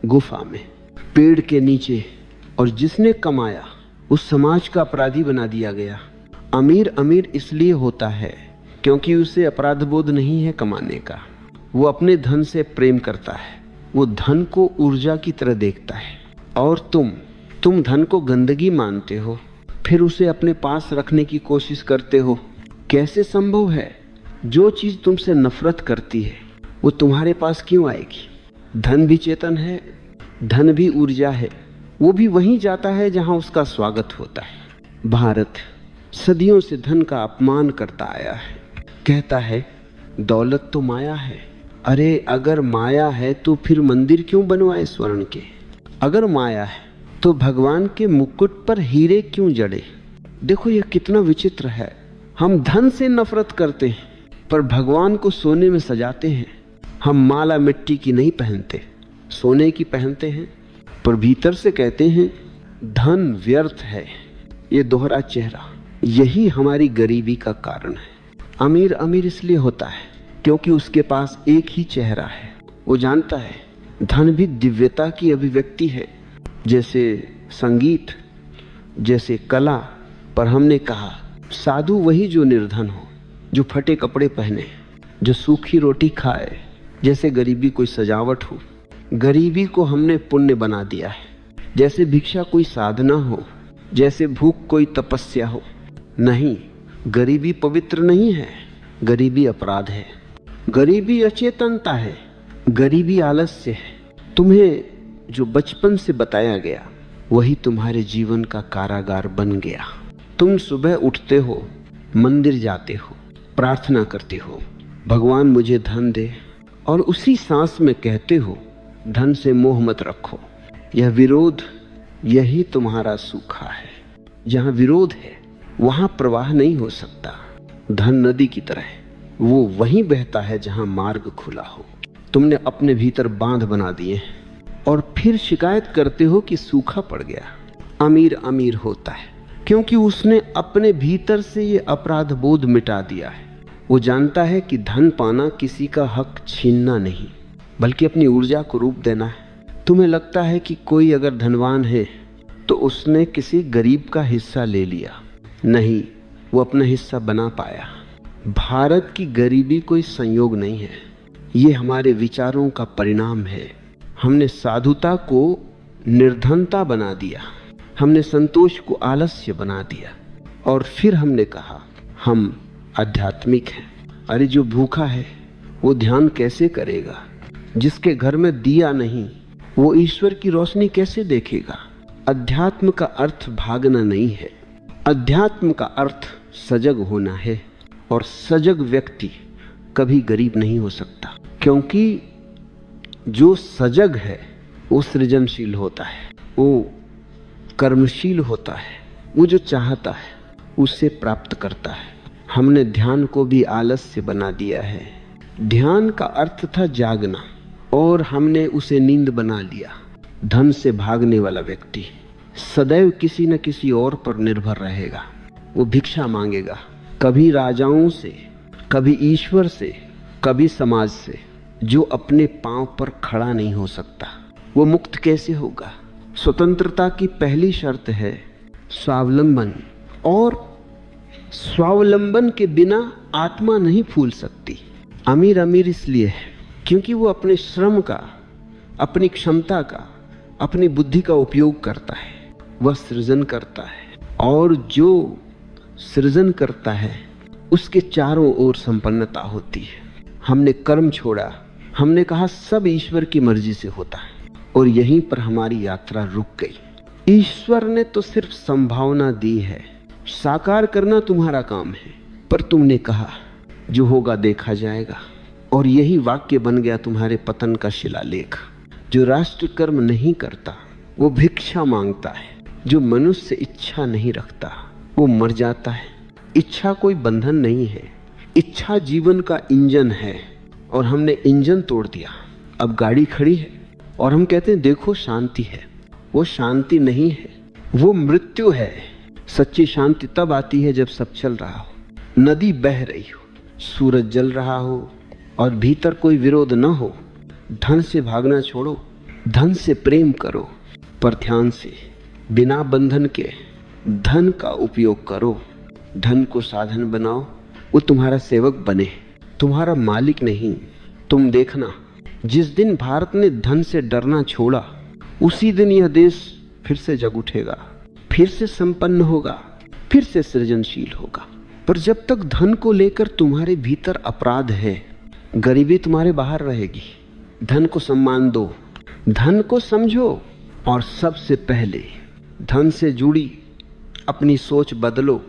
गुफा में, पेड़ के नीचे। और जिसने कमाया उस समाज का अपराधी बना दिया गया। अमीर अमीर इसलिए होता है क्योंकि उसे अपराध बोध नहीं है कमाने का। वो अपने धन से प्रेम करता है, वो धन को ऊर्जा की तरह देखता है। और तुम धन को गंदगी मानते हो, फिर उसे अपने पास रखने की कोशिश करते हो। कैसे संभव है? जो चीज तुमसे नफरत करती है वो तुम्हारे पास क्यों आएगी? धन भी चेतन है, धन भी ऊर्जा है, वो भी वहीं जाता है जहां उसका स्वागत होता है। भारत सदियों से धन का अपमान करता आया है, कहता है दौलत तो माया है। अरे अगर माया है तो फिर मंदिर क्यों बनवाए स्वर्ण के? अगर माया है तो भगवान के मुकुट पर हीरे क्यों जड़े? देखो यह कितना विचित्र है। हम धन से नफरत करते हैं पर भगवान को सोने में सजाते हैं। हम माला मिट्टी की नहीं पहनते, सोने की पहनते हैं, पर भीतर से कहते हैं धन व्यर्थ है। ये दोहरा चेहरा, यही हमारी गरीबी का कारण है। अमीर अमीर इसलिए होता है क्योंकि उसके पास एक ही चेहरा है। वो जानता है धन भी दिव्यता की अभिव्यक्ति है, जैसे संगीत, जैसे कला। पर हमने कहा साधु वही जो निर्धन हो, जो फटे कपड़े पहने, जो सूखी रोटी खाए, जैसे गरीबी कोई सजावट हो। गरीबी को हमने पुण्य बना दिया है, जैसे भिक्षा कोई साधना हो, जैसे भूख कोई तपस्या हो। नहीं, गरीबी पवित्र नहीं है, गरीबी अपराध है, गरीबी अचेतनता है, गरीबी आलस्य है। तुम्हें जो बचपन से बताया गया वही तुम्हारे जीवन का कारागार बन गया। तुम सुबह उठते हो, मंदिर जाते हो, प्रार्थना करते हो भगवान मुझे धन दे, और उसी सांस में कहते हो धन से मोह मत रखो। यह विरोध, यही तुम्हारा सूखा है। जहाँ विरोध है वहाँ प्रवाह नहीं हो सकता। धन नदी की तरह है, वो वहीं बहता है जहाँ मार्ग खुला हो। तुमने अपने भीतर बांध बना दिए हैं और फिर शिकायत करते हो कि सूखा पड़ गया। अमीर अमीर होता है क्योंकि उसने अपने भीतर से ये अपराध बोध मिटा दिया है। वो जानता है कि धन पाना किसी का हक छीनना नहीं, बल्कि अपनी ऊर्जा को रूप देना है। तुम्हें लगता है कि कोई अगर धनवान है तो उसने किसी गरीब का हिस्सा ले लिया। नहीं, वो अपना हिस्सा बना पाया। भारत की गरीबी कोई संयोग नहीं है, ये हमारे विचारों का परिणाम है। हमने साधुता को निर्धनता बना दिया, हमने संतोष को आलस्य बना दिया, और फिर हमने कहा हम आध्यात्मिक हैं। अरे जो भूखा है वो ध्यान कैसे करेगा? जिसके घर में दिया नहीं वो ईश्वर की रोशनी कैसे देखेगा? अध्यात्म का अर्थ भागना नहीं है, अध्यात्म का अर्थ सजग होना है। और सजग व्यक्ति कभी गरीब नहीं हो सकता, क्योंकि जो सजग है वो सृजनशील होता है, वो कर्मशील होता है, वो जो चाहता है उसे प्राप्त करता है। हमने ध्यान को भी आलस्य बना दिया है। ध्यान का अर्थ था जागना और हमने उसे नींद बना लिया। धन से भागने वाला व्यक्ति सदैव किसी न किसी और पर निर्भर रहेगा। वो भिक्षा मांगेगा, कभी राजाओं से, कभी ईश्वर से, कभी समाज से। जो अपने पांव पर खड़ा नहीं हो सकता वो मुक्त कैसे होगा? स्वतंत्रता की पहली शर्त है स्वावलंबन, और स्वावलंबन के बिना आत्मा नहीं फूल सकती। अमीर अमीर इसलिए है क्योंकि वो अपने श्रम का, अपनी क्षमता का, अपनी बुद्धि का उपयोग करता है, वह सृजन करता है, और जो सृजन करता है उसके चारों ओर संपन्नता होती है। हमने कर्म छोड़ा, हमने कहा सब ईश्वर की मर्जी से होता है, और यहीं पर हमारी यात्रा रुक गई। ईश्वर ने तो सिर्फ संभावना दी है, साकार करना तुम्हारा काम है, पर तुमने कहा जो होगा देखा जाएगा, और यही वाक्य बन गया तुम्हारे पतन का शिलालेख। जो राष्ट्र कर्म नहीं करता वो भिक्षा मांगता है, जो मनुष्य इच्छा नहीं रखता वो मर जाता है। इच्छा कोई बंधन नहीं है, इच्छा जीवन का इंजन है, और हमने इंजन तोड़ दिया। अब गाड़ी खड़ी है और हम कहते हैं देखो शांति है। वो शांति नहीं है, वो मृत्यु है। सच्ची शांति तब आती है जब सब चल रहा हो, नदी बह रही हो, सूरज जल रहा हो और भीतर कोई विरोध न हो। धन से भागना छोड़ो, धन से प्रेम करो, पर ध्यान से, बिना बंधन के धन का उपयोग करो। धन को साधन बनाओ, वो तुम्हारा सेवक बने, तुम्हारा मालिक नहीं। तुम देखना, जिस दिन भारत ने धन से डरना छोड़ा उसी दिन यह देश फिर से जग उठेगा, फिर से संपन्न होगा, फिर से सृजनशील होगा। पर जब तक धन को लेकर तुम्हारे भीतर अपराध है, गरीबी तुम्हारे बाहर रहेगी। धन को सम्मान दो, धन को समझो, और सबसे पहले धन से जुड़ी अपनी सोच बदलो।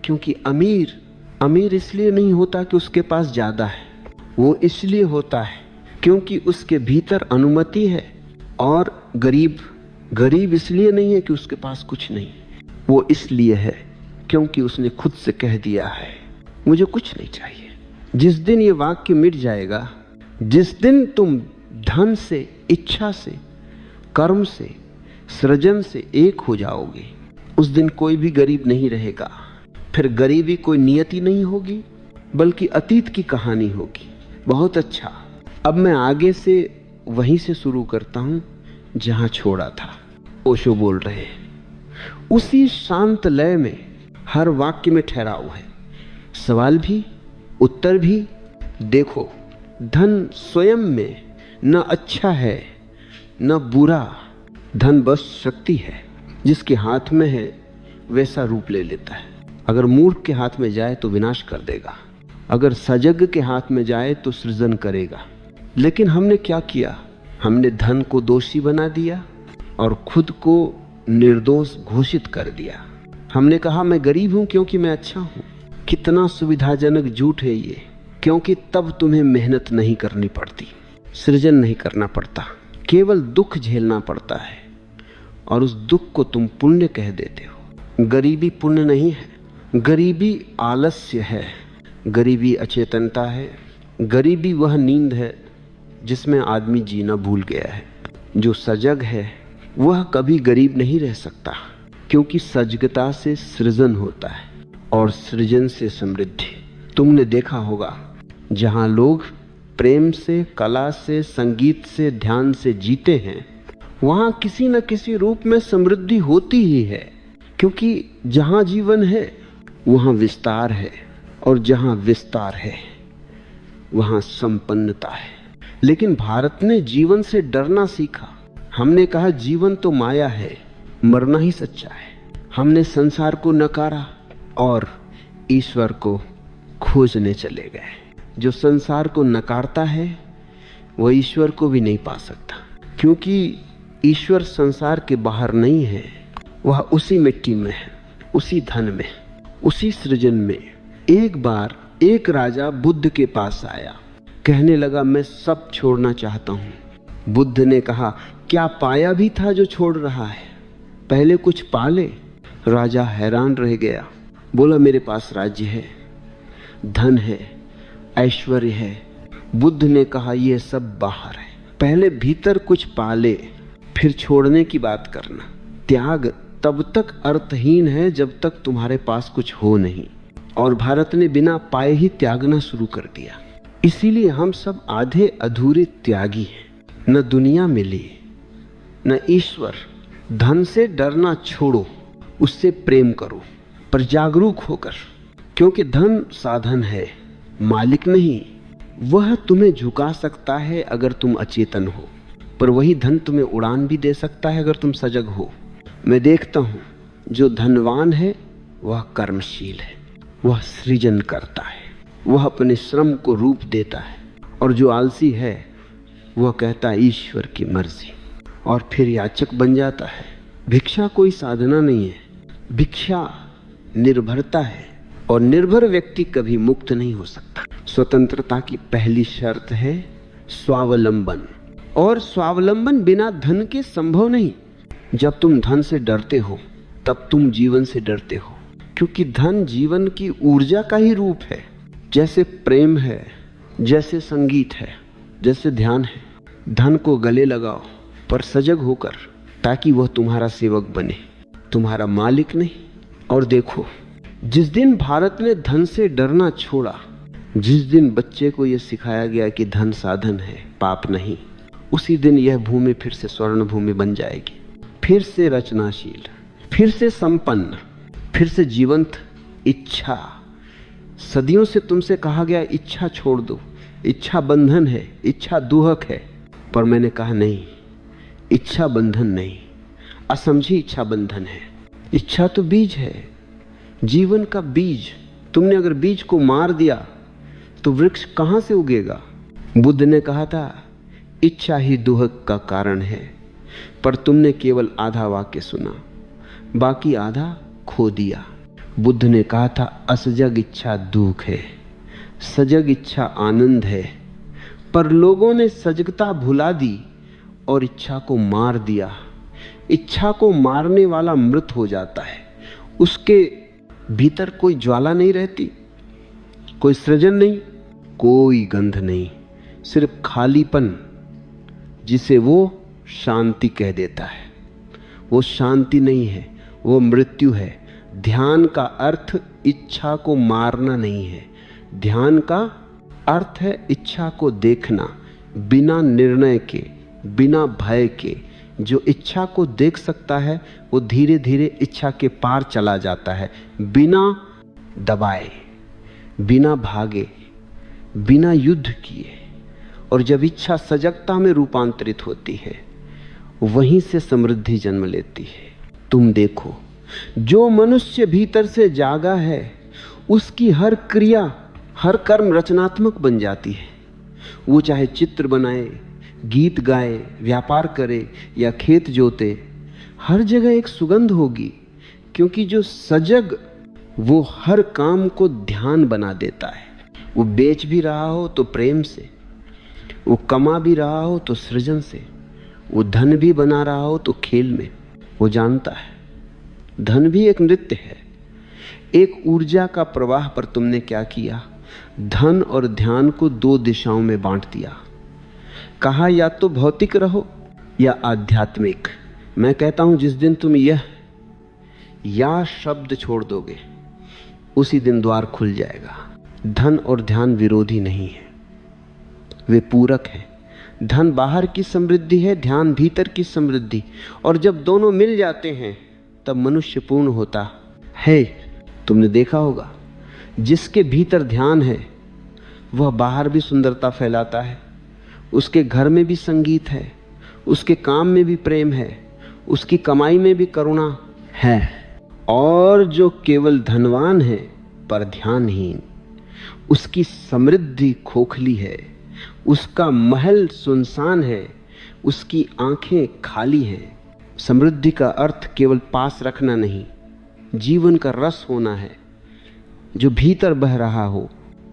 क्योंकि अमीर इसलिए नहीं होता कि उसके पास ज्यादा है, वो इसलिए होता है क्योंकि उसके भीतर अनुमति है। और गरीब इसलिए नहीं है कि उसके पास कुछ नहीं, वो इसलिए है क्योंकि उसने खुद से कह दिया है मुझे कुछ नहीं चाहिए। जिस दिन ये वाक्य मिट जाएगा, जिस दिन तुम धन से, इच्छा से, कर्म से, सृजन से एक हो जाओगे, उस दिन कोई भी गरीब नहीं रहेगा। फिर गरीबी कोई नियति नहीं होगी, बल्कि अतीत की कहानी होगी। बहुत अच्छा, अब मैं आगे से वहीं से शुरू करता हूं जहां छोड़ा था। ओशो बोल रहे हैं, उसी शांत लय में हर वाक्य में ठहराव है, सवाल भी, उत्तर भी। देखो, धन स्वयं में न अच्छा है न बुरा, धन बस शक्ति है। जिसके हाथ में है वैसा रूप ले लेता है। अगर मूर्ख के हाथ में जाए तो विनाश कर देगा, अगर सजग के हाथ में जाए तो सृजन करेगा। लेकिन हमने क्या किया? हमने धन को दोषी बना दिया और खुद को निर्दोष घोषित कर दिया। हमने कहा मैं गरीब हूं क्योंकि मैं अच्छा हूं। कितना सुविधाजनक झूठ है ये, क्योंकि तब तुम्हें मेहनत नहीं करनी पड़ती, सृजन नहीं करना पड़ता, केवल दुख झेलना पड़ता है और उस दुख को तुम पुण्य कह देते हो। गरीबी पुण्य नहीं है, गरीबी आलस्य है, गरीबी अचेतनता है, गरीबी वह नींद है जिसमें आदमी जीना भूल गया है। जो सजग है वह कभी गरीब नहीं रह सकता, क्योंकि सजगता से सृजन होता है और सृजन से समृद्धि। तुमने देखा होगा जहाँ लोग प्रेम से, कला से, संगीत से, ध्यान से जीते हैं, वहाँ किसी न किसी रूप में समृद्धि होती ही है। क्योंकि जहाँ जीवन है वहाँ विस्तार है, और जहाँ विस्तार है वहाँ संपन्नता है। लेकिन भारत ने जीवन से डरना सीखा। हमने कहा जीवन तो माया है, मरना ही सच्चा है। हमने संसार को नकारा और ईश्वर को खोजने चले गए। जो संसार को नकारता है वह ईश्वर को भी नहीं पा सकता, क्योंकि ईश्वर संसार के बाहर नहीं है, वह उसी मिट्टी में है, उसी धन में, उसी सृजन में। एक बार एक राजा बुद्ध के पास आया, कहने लगा मैं सब छोड़ना चाहता हूं। बुद्ध ने कहा क्या पाया भी था जो छोड़ रहा है? पहले कुछ पाले। राजा हैरान रह गया, बोला मेरे पास राज्य है, धन है, ऐश्वर्य है। बुद्ध ने कहा यह सब बाहर है, पहले भीतर कुछ पाले, फिर छोड़ने की बात करना। त्याग तब तक अर्थहीन है जब तक तुम्हारे पास कुछ हो नहीं, और भारत ने बिना पाए ही त्यागना शुरू कर दिया। इसीलिए हम सब आधे अधूरे त्यागी हैं। न दुनिया मिली न ईश्वर। धन से डरना छोड़ो, उससे प्रेम करो, पर जागरूक होकर, क्योंकि धन साधन है, मालिक नहीं। वह तुम्हें झुका सकता है अगर तुम अचेतन हो, पर वही धन तुम्हें उड़ान भी दे सकता है अगर तुम सजग हो। मैं देखता हूं जो धनवान है वह कर्मशील है, वह सृजन करता है, वह अपने श्रम को रूप देता है। और जो आलसी है वह कहता है ईश्वर की मर्जी, और फिर याचक बन जाता है। भिक्षा कोई साधना नहीं है, भिक्षा निर्भरता है, और निर्भर व्यक्ति कभी मुक्त नहीं हो सकता। स्वतंत्रता की पहली शर्त है स्वावलंबन, और स्वावलंबन बिना धन के संभव नहीं। जब तुम धन से डरते हो तब तुम जीवन से डरते हो, क्योंकि धन जीवन की ऊर्जा का ही रूप है। जैसे प्रेम है, जैसे संगीत है, जैसे ध्यान है। धन को गले लगाओ, पर सजग होकर, ताकि वह तुम्हारा सेवक बने, तुम्हारा मालिक नहीं। और देखो, जिस दिन भारत ने धन से डरना छोड़ा, जिस दिन बच्चे को यह सिखाया गया कि धन साधन है, पाप नहीं, उसी दिन यह भूमि फिर से स्वर्ण भूमि बन जाएगी, फिर से रचनाशील, फिर से संपन्न, फिर से जीवंत। इच्छा, सदियों से तुमसे कहा गया इच्छा छोड़ दो, इच्छा बंधन है, इच्छा दुहक है, पर मैंने कहा नहीं, इच्छा बंधन नहीं, असमझी इच्छा बंधन है। इच्छा तो बीज है, जीवन का बीज, तुमने अगर बीज को मार दिया तो वृक्ष कहां से उगेगा? बुद्ध ने कहा था इच्छा ही दुहक का कारण है, पर तुमने केवल आधा वाक्य सुना, बाकी आधा खो दिया। बुद्ध ने कहा था असजग इच्छा दुख है, सजग इच्छा आनंद है, पर लोगों ने सजगता भुला दी और इच्छा को मार दिया। इच्छा को मारने वाला मृत हो जाता है, उसके भीतर कोई ज्वाला नहीं रहती, कोई सृजन नहीं, कोई गंध नहीं, सिर्फ खालीपन, जिसे वो शांति कह देता है। वो शांति नहीं है, वो मृत्यु है। ध्यान का अर्थ इच्छा को मारना नहीं है, ध्यान का अर्थ है इच्छा को देखना बिना निर्णय के, बिना भय के। जो इच्छा को देख सकता है वो धीरे धीरे इच्छा के पार चला जाता है, बिना दबाए, बिना भागे, बिना युद्ध किए। और जब इच्छा सजगता में रूपांतरित होती है, वहीं से समृद्धि जन्म लेती है। तुम देखो, जो मनुष्य भीतर से जागा है उसकी हर क्रिया, हर कर्म रचनात्मक बन जाती है। वो चाहे चित्र बनाए, गीत गाए, व्यापार करे या खेत जोते, हर जगह एक सुगंध होगी, क्योंकि जो सजग वो हर काम को ध्यान बना देता है। वो बेच भी रहा हो तो प्रेम से, वो कमा भी रहा हो तो सृजन से, वो धन भी बना रहा हो तो खेल में। वो जानता है धन भी एक नृत्य है, एक ऊर्जा का प्रवाह। पर तुमने क्या किया? धन और ध्यान को दो दिशाओं में बांट दिया। कहा या तो भौतिक रहो या आध्यात्मिक। मैं कहता हूं जिस दिन तुम यह या शब्द छोड़ दोगे, उसी दिन द्वार खुल जाएगा। धन और ध्यान विरोधी नहीं है, वे पूरक हैं। धन बाहर की समृद्धि है, ध्यान भीतर की समृद्धि। और जब दोनों मिल जाते हैं तब मनुष्य पूर्ण होता है। तुमने देखा होगा, जिसके भीतर ध्यान है वह बाहर भी सुंदरता फैलाता है, उसके घर में भी संगीत है, उसके काम में भी प्रेम है, उसकी कमाई में भी करुणा है। और जो केवल धनवान है पर ध्यानहीन, उसकी समृद्धि खोखली है, उसका महल सुनसान है, उसकी आंखें खाली हैं। समृद्धि का अर्थ केवल पास रखना नहीं, जीवन का रस होना है जो भीतर बह रहा हो।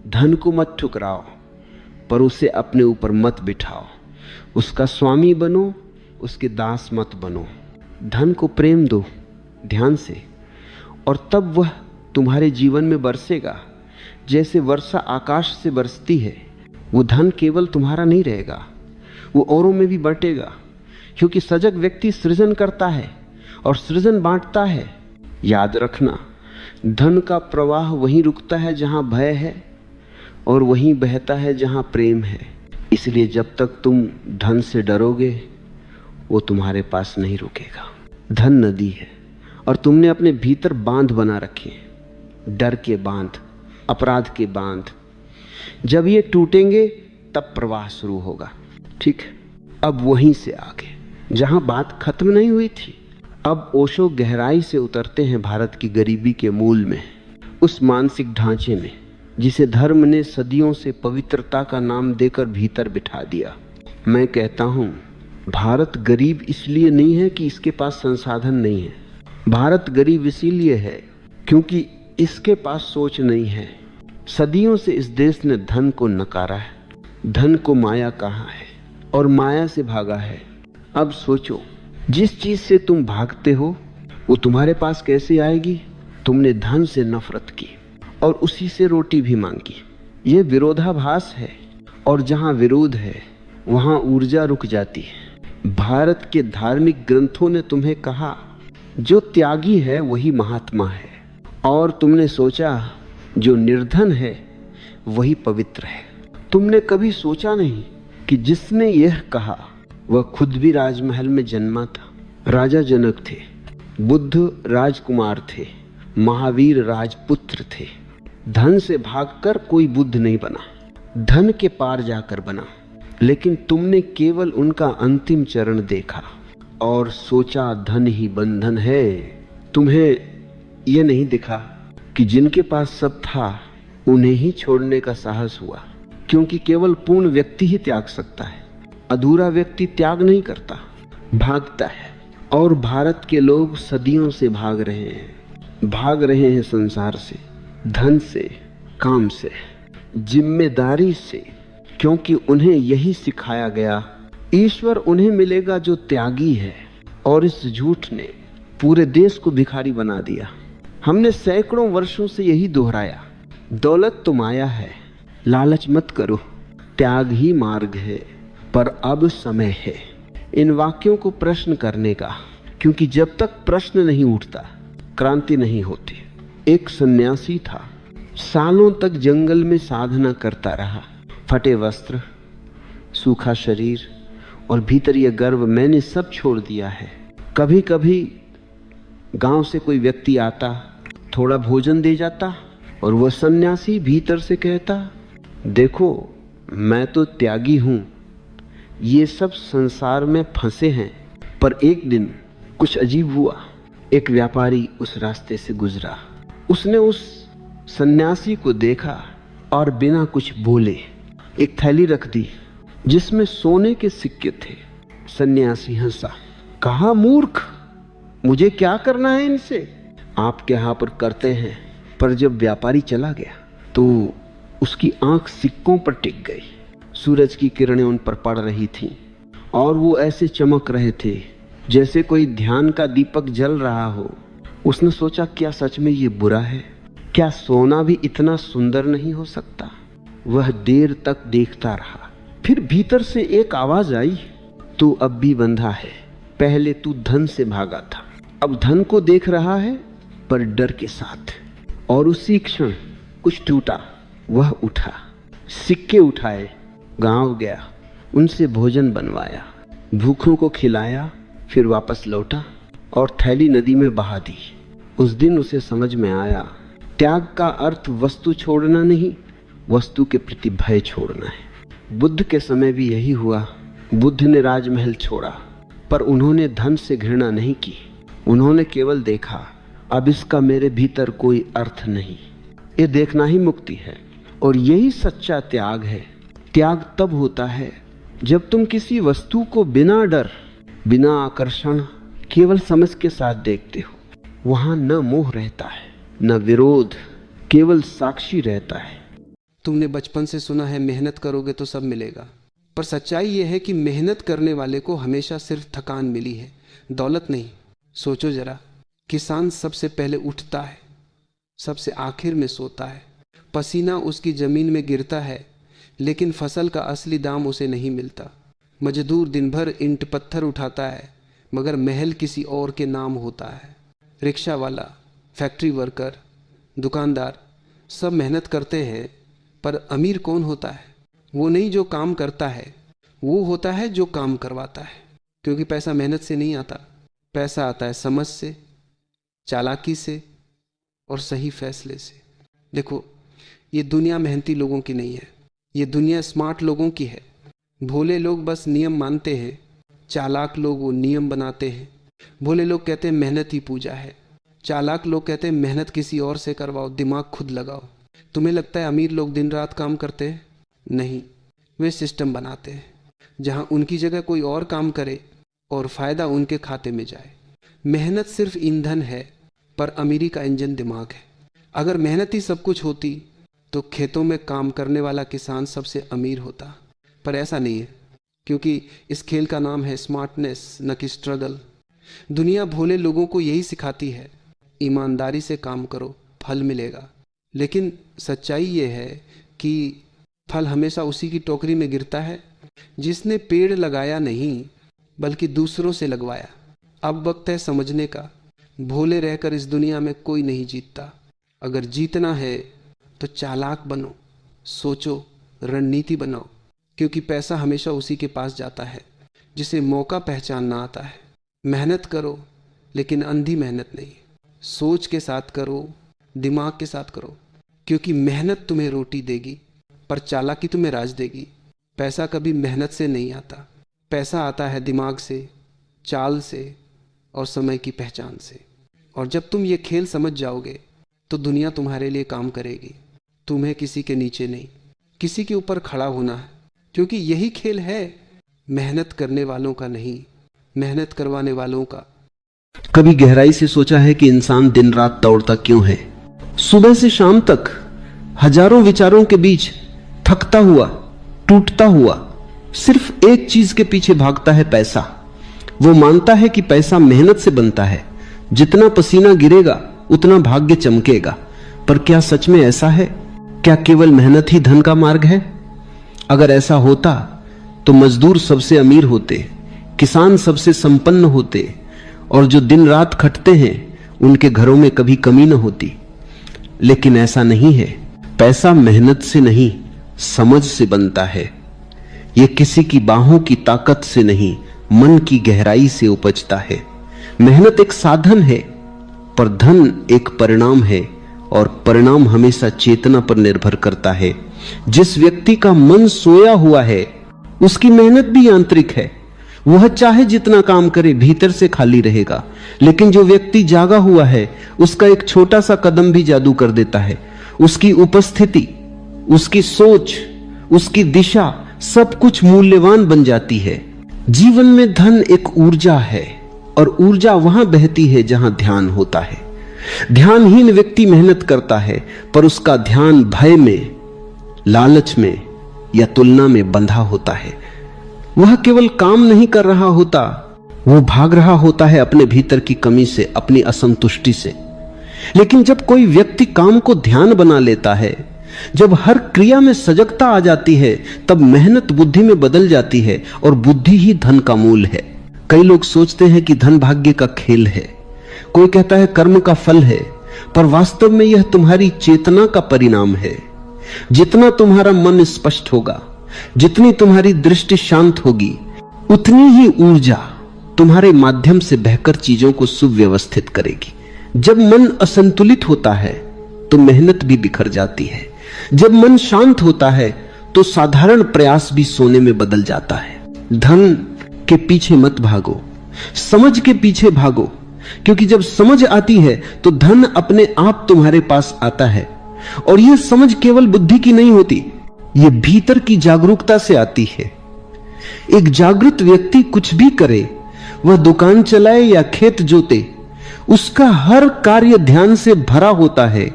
धन को मत ठुकराओ, पर उसे अपने ऊपर मत बिठाओ। उसका स्वामी बनो, उसके दास मत बनो। धन को प्रेम दो ध्यान से, और तब वह तुम्हारे जीवन में बरसेगा जैसे वर्षा आकाश से बरसती है। वो धन केवल तुम्हारा नहीं रहेगा, वो औरों में भी बंटेगा, क्योंकि सजग व्यक्ति सृजन करता है और सृजन बांटता है। याद रखना, धन का प्रवाह वहीं रुकता है जहां भय है, और वहीं बहता है जहां प्रेम है। इसलिए जब तक तुम धन से डरोगे, वो तुम्हारे पास नहीं रुकेगा। धन नदी है और तुमने अपने भीतर बांध बना रखे, डर के बांध, अपराध के बांध। जब ये टूटेंगे तब प्रवाह शुरू होगा। ठीक है, अब वहीं से आगे जहां बात खत्म नहीं हुई थी, अब ओशो गहराई से उतरते हैं भारत की गरीबी के मूल में, उस मानसिक ढांचे में जिसे धर्म ने सदियों से पवित्रता का नाम देकर भीतर बिठा दिया। मैं कहता हूं, भारत गरीब इसलिए नहीं है कि इसके पास संसाधन नहीं है। भारत गरीब इसीलिए है क्योंकि इसके पास सोच नहीं है। सदियों से इस देश ने धन को नकारा है। धन को माया कहा है और माया से भागा है। अब सोचो, जिस चीज से तुम भागते हो वो तुम्हारे पास कैसे आएगी? तुमने धन से नफरत की और उसी से रोटी भी मांगी। ये विरोधाभास है, और जहां विरोध है वहां ऊर्जा रुक जाती है। भारत के धार्मिक ग्रंथों ने तुम्हें कहा, जो त्यागी है वही महात्मा है, और तुमने सोचा जो निर्धन है वही पवित्र है। तुमने कभी सोचा नहीं कि जिसने यह कहा वह खुद भी राजमहल में जन्मा था। राजा जनक थे, बुद्ध राजकुमार थे, महावीर राजपुत्र थे। धन से भागकर कोई बुद्ध नहीं बना, धन के पार जाकर बना। लेकिन तुमने केवल उनका अंतिम चरण देखा और सोचा धन ही बंधन है। तुम्हें यह नहीं दिखा कि जिनके पास सब था उन्हें ही छोड़ने का साहस हुआ, क्योंकि केवल पूर्ण व्यक्ति ही त्याग सकता है। अधूरा व्यक्ति त्याग नहीं करता, भागता है। और भारत के लोग सदियों से भाग रहे हैं संसार से, धन से, काम से, जिम्मेदारी से, क्योंकि उन्हें यही सिखाया गया ईश्वर उन्हें मिलेगा जो त्यागी है। और इस झूठ ने पूरे देश को भिखारी बना दिया। हमने सैकड़ों वर्षों से यही दोहराया, दौलत तो माया है, लालच मत करो, त्याग ही मार्ग है, पर अब समय है इन वाक्यों को प्रश्न करने का, क्योंकि जब तक प्रश्न नहीं उठता क्रांति नहीं होती। एक सन्यासी था, सालों तक जंगल में साधना करता रहा। फटे वस्त्र, सूखा शरीर और भीतर यह गर्व, मैंने सब छोड़ दिया है। कभी कभी गांव से कोई व्यक्ति आता, थोड़ा भोजन दे जाता और वह सन्यासी भीतर से कहता, देखो मैं तो त्यागी हूं, ये सब संसार में फंसे हैं। पर एक दिन कुछ अजीब हुआ। एक व्यापारी उस रास्ते से गुजरा, उसने उस सन्यासी को देखा और बिना कुछ बोले एक थैली रख दी जिसमें सोने के सिक्के थे। सन्यासी हंसा, कहा, मूर्ख, मुझे क्या करना है इनसे, आपके यहाँ पर करते हैं। पर जब व्यापारी चला गया तो उसकी आंख सिक्कों पर टिक गई। सूरज की किरणें उन पर पड़ रही थीं और वो ऐसे चमक रहे थे जैसे कोई ध्यान का दीपक जल रहा हो। उसने सोचा, क्या सच में ये बुरा है? क्या सोना भी इतना सुंदर नहीं हो सकता? वह देर तक देखता रहा। फिर भीतर से एक आवाज आई, तू अब भी बंधा है, पहले तू धन से भागा था, अब धन को देख रहा है पर डर के साथ। और उसी क्षण कुछ टूटा, वह उठा, सिक्के उठाए, गांव गया, उनसे भोजन बनवाया, भूखों को खिलाया, फिर वापस लौटा और थैली नदी में बहा दी। उस दिन उसे समझ में आया, त्याग का अर्थ वस्तु छोड़ना नहीं, वस्तु के प्रति भय छोड़ना है। बुद्ध के समय भी यही हुआ। बुद्ध ने राजमहल छोड़ा, पर उन्होंने धन से घृणा नहीं की। उन्होंने केवल देखा, अब इसका मेरे भीतर कोई अर्थ नहीं। ये देखना ही मुक्ति है और यही सच्चा त्याग है। त्याग तब होता है जब तुम किसी वस्तु को बिना डर, बिना आकर्षण, केवल समझ के साथ देखते हो। वहां न मोह रहता है, न विरोध, केवल साक्षी रहता है। तुमने बचपन से सुना है मेहनत करोगे तो सब मिलेगा, पर सच्चाई यह है कि मेहनत करने वाले को हमेशा सिर्फ थकान मिली है, दौलत नहीं। सोचो जरा, किसान सबसे पहले उठता है, सबसे आखिर में सोता है, पसीना उसकी जमीन में गिरता है, लेकिन फसल का असली दाम उसे नहीं मिलता। मजदूर दिन भर ईंट पत्थर उठाता है, मगर महल किसी और के नाम होता है। रिक्शा वाला, फैक्ट्री वर्कर, दुकानदार सब मेहनत करते हैं, पर अमीर कौन होता है? वो नहीं जो काम करता है, वो होता है जो काम करवाता है। क्योंकि पैसा मेहनत से नहीं आता, पैसा आता है समझ से, चालाकी से और सही फैसले से। देखो, ये दुनिया मेहनती लोगों की नहीं है, ये दुनिया स्मार्ट लोगों की है। भोले लोग बस नियम मानते हैं, चालाक लोग वो नियम बनाते हैं। भोले लोग कहते हैं मेहनत ही पूजा है, चालाक लोग कहते हैं मेहनत किसी और से करवाओ, दिमाग खुद लगाओ। तुम्हें लगता है अमीर लोग दिन रात काम करते हैं? नहीं, वे सिस्टम बनाते हैं जहां उनकी जगह कोई और काम करे और फायदा उनके खाते में जाए। मेहनत सिर्फ ईंधन है, पर अमीरी का इंजन दिमाग है। अगर मेहनत ही सब कुछ होती तो खेतों में काम करने वाला किसान सबसे अमीर होता, पर ऐसा नहीं है, क्योंकि इस खेल का नाम है स्मार्टनेस, न कि स्ट्रगल। दुनिया भोले लोगों को यही सिखाती है, ईमानदारी से काम करो, फल मिलेगा। लेकिन सच्चाई ये है कि फल हमेशा उसी की टोकरी में गिरता है जिसने पेड़ लगाया नहीं, बल्कि दूसरों से लगवाया। अब वक्त है समझने का, भोले रहकर इस दुनिया में कोई नहीं जीतता। अगर जीतना है तो चालाक बनो, सोचो, रणनीति बनाओ, क्योंकि पैसा हमेशा उसी के पास जाता है जिसे मौका पहचानना आता है। मेहनत करो, लेकिन अंधी मेहनत नहीं, सोच के साथ करो, दिमाग के साथ करो, क्योंकि मेहनत तुम्हें रोटी देगी, पर चालाकी तुम्हें राज देगी। पैसा कभी मेहनत से नहीं आता, पैसा आता है दिमाग से, चाल से और समय की पहचान से। और जब तुम ये खेल समझ जाओगे तो दुनिया तुम्हारे लिए काम करेगी। तुम्हें किसी के नीचे नहीं, किसी के ऊपर खड़ा होना है, क्योंकि यही खेल है मेहनत करने वालों का नहीं, मेहनत करवाने वालों का। कभी गहराई से सोचा है कि इंसान दिन रात दौड़ता क्यों है? सुबह से शाम तक हजारों विचारों के बीच थकता हुआ, टूटता हुआ, सिर्फ एक चीज के पीछे भागता है, पैसा। वो मानता है कि पैसा मेहनत से बनता है, जितना पसीना गिरेगा उतना भाग्य चमकेगा। पर क्या सच में ऐसा है? क्या केवल मेहनत ही धन का मार्ग है? अगर ऐसा होता तो मजदूर सबसे अमीर होते, किसान सबसे संपन्न होते, और जो दिन रात खटते हैं उनके घरों में कभी कमी न होती। लेकिन ऐसा नहीं है। पैसा मेहनत से नहीं, समझ से बनता है। यह किसी की बाहों की ताकत से नहीं, मन की गहराई से उपजता है। मेहनत एक साधन है, पर धन एक परिणाम है, और परिणाम हमेशा चेतना पर निर्भर करता है। जिस व्यक्ति का मन सोया हुआ है उसकी मेहनत भी आंतरिक है। वह चाहे जितना काम करे भीतर से खाली रहेगा। लेकिन जो व्यक्ति जागा हुआ है उसका एक छोटा सा कदम भी जादू कर देता है। उसकी उपस्थिति, उसकी सोच, उसकी दिशा, सब कुछ मूल्यवान बन जाती है। जीवन में धन एक ऊर्जा है, और ऊर्जा वहां बहती है जहां ध्यान होता है। ध्यानहीन व्यक्ति मेहनत करता है, पर उसका ध्यान भय में, लालच में या तुलना में बंधा होता है। वह केवल काम नहीं कर रहा होता, वो भाग रहा होता है अपने भीतर की कमी से, अपनी असंतुष्टि से। लेकिन जब कोई व्यक्ति काम को ध्यान बना लेता है, जब हर क्रिया में सजगता आ जाती है, तब मेहनत बुद्धि में बदल जाती है, और बुद्धि ही धन का मूल है। कई लोग सोचते हैं कि धन भाग्य का खेल है, कोई कहता है कर्म का फल है, पर वास्तव में यह तुम्हारी चेतना का परिणाम है। जितना तुम्हारा मन स्पष्ट होगा, जितनी तुम्हारी दृष्टि शांत होगी, उतनी ही ऊर्जा तुम्हारे माध्यम से बहकर चीजों को सुव्यवस्थित करेगी। जब मन असंतुलित होता है तो मेहनत भी बिखर जाती है। जब मन शांत होता है तो साधारण प्रयास भी सोने में बदल जाता है। धन के पीछे मत भागो, समझ के पीछे भागो, क्योंकि जब समझ आती है तो धन अपने आप तुम्हारे पास आता है। और यह समझ केवल बुद्धि की नहीं होती, यह भीतर की जागरूकता से आती है। एक जागृत व्यक्ति कुछ भी करे, वह दुकान चलाए या खेत जोते, उसका हर कार्य ध्यान से भरा होता है,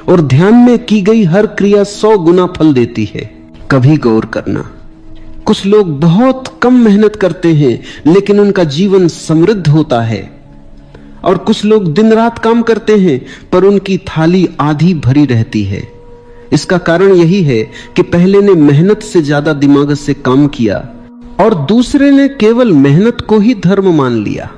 और ध्यान में की गई हर क्रिया 100 गुना फल देती है। कभी गौर करना, कुछ लोग बहुत कम मेहनत करते हैं लेकिन उनका जीवन समृद्ध होता है, और कुछ लोग दिन रात काम करते हैं पर उनकी थाली आधी भरी रहती है। इसका कारण यही है कि पहले ने मेहनत से ज्यादा दिमाग से काम किया, और दूसरे ने केवल मेहनत को ही धर्म मान लिया।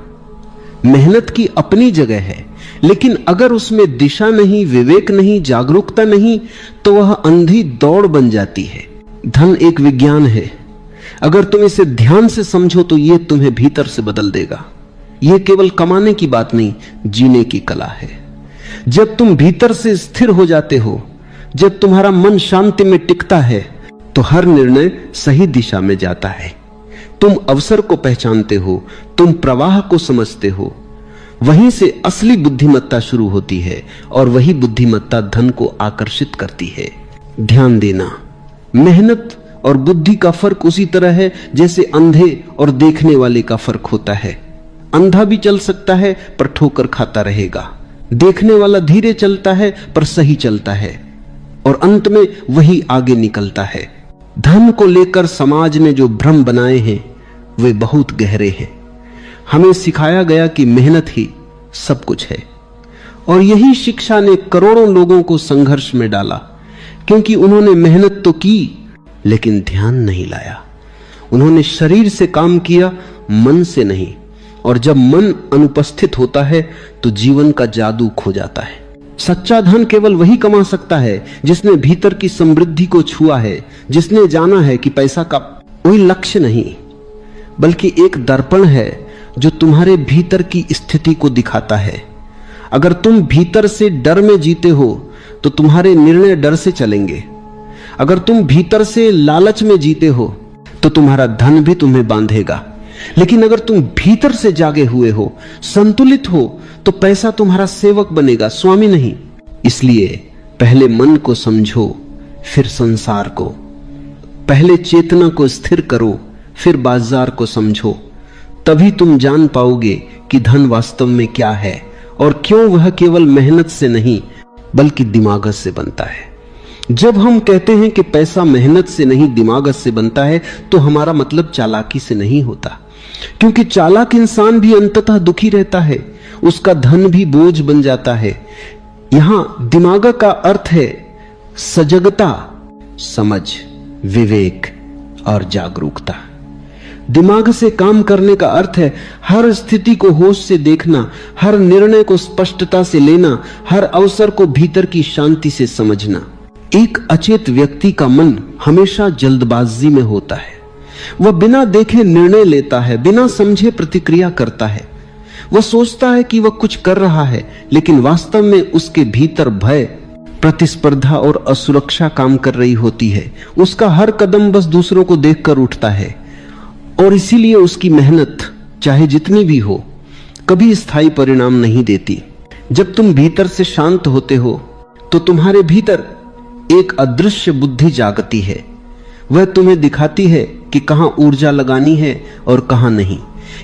मेहनत की अपनी जगह है, लेकिन अगर उसमें दिशा नहीं, विवेक नहीं, जागरूकता नहीं, तो वह अंधी दौड़ बन जाती है। धन एक विज्ञान है। अगर तुम इसे ध्यान से समझो तो यह तुम्हें भीतर से बदल देगा। यह केवल कमाने की बात नहीं, जीने की कला है। जब तुम भीतर से स्थिर हो जाते हो, जब तुम्हारा मन शांति में टिकता है, तो हर निर्णय सही दिशा में जाता है। तुम अवसर को पहचानते हो, तुम प्रवाह को समझते हो। वहीं से असली बुद्धिमत्ता शुरू होती है, और वही बुद्धिमत्ता धन को आकर्षित करती है। ध्यान देना, मेहनत और बुद्धि का फर्क उसी तरह है जैसे अंधे और देखने वाले का फर्क होता है। अंधा भी चल सकता है पर ठोकर खाता रहेगा, देखने वाला धीरे चलता है पर सही चलता है, और अंत में वही आगे निकलता है। धन को लेकर समाज ने जो भ्रम बनाए हैं वे बहुत गहरे हैं। हमें सिखाया गया कि मेहनत ही सब कुछ है, और यही शिक्षा ने करोड़ों लोगों को संघर्ष में डाला, क्योंकि उन्होंने मेहनत तो की लेकिन ध्यान नहीं लाया। उन्होंने शरीर से काम किया, मन से नहीं, और जब मन अनुपस्थित होता है तो जीवन का जादू खो जाता है। सच्चा धन केवल वही कमा सकता है जिसने भीतर की समृद्धि को छुआ है, जिसने जाना है कि पैसा का कोई लक्ष्य नहीं बल्कि एक दर्पण है जो तुम्हारे भीतर की स्थिति को दिखाता है। अगर तुम भीतर से डर में जीते हो तो तुम्हारे निर्णय डर से चलेंगे। अगर तुम भीतर से लालच में जीते हो तो तुम्हारा धन भी तुम्हें बांधेगा। लेकिन अगर तुम भीतर से जागे हुए हो, संतुलित हो, तो पैसा तुम्हारा सेवक बनेगा, स्वामी नहीं। इसलिए पहले मन को समझो, फिर संसार को। पहले चेतना को स्थिर करो, फिर बाजार को समझो। तभी तुम जान पाओगे कि धन वास्तव में क्या है और क्यों वह केवल मेहनत से नहीं बल्कि दिमाग से बनता है। जब हम कहते हैं कि पैसा मेहनत से नहीं दिमाग से बनता है, तो हमारा मतलब चालाकी से नहीं होता, क्योंकि चालाक इंसान भी अंततः दुखी रहता है, उसका धन भी बोझ बन जाता है। यहां दिमाग का अर्थ है सजगता, समझ, विवेक और जागरूकता। दिमाग से काम करने का अर्थ है हर स्थिति को होश से देखना, हर निर्णय को स्पष्टता से लेना, हर अवसर को भीतर की शांति से समझना। एक अचेत व्यक्ति का मन हमेशा जल्दबाजी में होता है। वह बिना देखे निर्णय लेता है, बिना समझे प्रतिक्रिया करता है। वह सोचता है कि वह कुछ कर रहा है, लेकिन वास्तव में उसके भीतर भय, प्रतिस्पर्धा और असुरक्षा काम कर रही होती है। उसका हर कदम बस दूसरों को देखकर उठता है और इसीलिए उसकी मेहनत चाहे जितनी भी हो कभी स्थायी परिणाम नहीं देती। जब तुम भीतर से शांत होते हो तो तुम्हारे भीतर एक अदृश्य बुद्धि जागती है। वह तुम्हें दिखाती है कि कहां ऊर्जा लगानी है और कहां नहीं।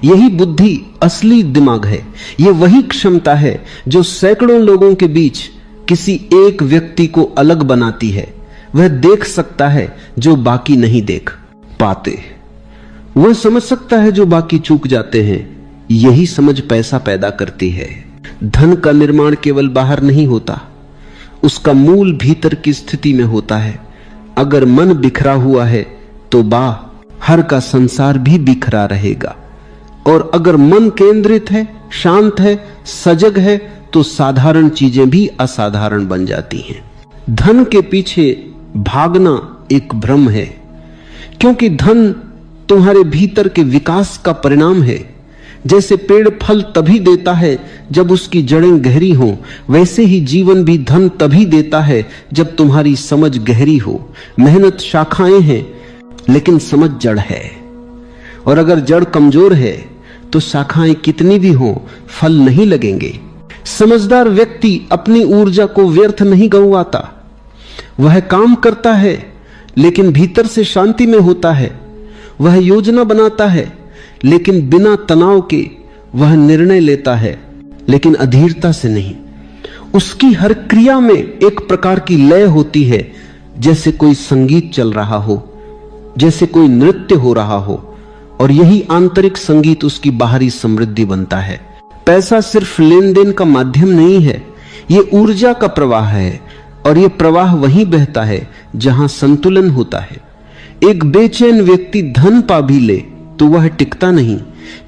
यही बुद्धि असली दिमाग है। यह वही क्षमता है जो सैकड़ों लोगों के बीच किसी एक व्यक्ति को अलग बनाती है। वह देख सकता है जो बाकी नहीं देख पाते, वह समझ सकता है जो बाकी चूक जाते हैं। यही समझ पैसा पैदा करती है। धन का निर्माण केवल बाहर नहीं होता, उसका मूल भीतर की स्थिति में होता है। अगर मन बिखरा हुआ है तो बाहर का संसार भी बिखरा रहेगा, और अगर मन केंद्रित है, शांत है, सजग है, तो साधारण चीजें भी असाधारण बन जाती हैं। धन के पीछे भागना एक भ्रम है, क्योंकि धन तुम्हारे भीतर के विकास का परिणाम है। जैसे पेड़ फल तभी देता है जब उसकी जड़ें गहरी हों, वैसे ही जीवन भी धन तभी देता है जब तुम्हारी समझ गहरी हो। मेहनत शाखाएं हैं लेकिन समझ जड़ है, और अगर जड़ कमजोर है तो शाखाएं कितनी भी हों फल नहीं लगेंगे। समझदार व्यक्ति अपनी ऊर्जा को व्यर्थ नहीं गंवाता। वह काम करता है लेकिन भीतर से शांति में होता है। वह योजना बनाता है लेकिन बिना तनाव के। वह निर्णय लेता है लेकिन अधीरता से नहीं। उसकी हर क्रिया में एक प्रकार की लय होती है, जैसे कोई संगीत चल रहा हो, जैसे कोई नृत्य हो रहा हो, और यही आंतरिक संगीत उसकी बाहरी समृद्धि बनता है। पैसा सिर्फ लेन देन का माध्यम नहीं है, ये ऊर्जा का प्रवाह है, और ये प्रवाह वहीं बहता है जहां संतुलन होता है। एक बेचैन व्यक्ति धन पा भी ले तो वह टिकता नहीं।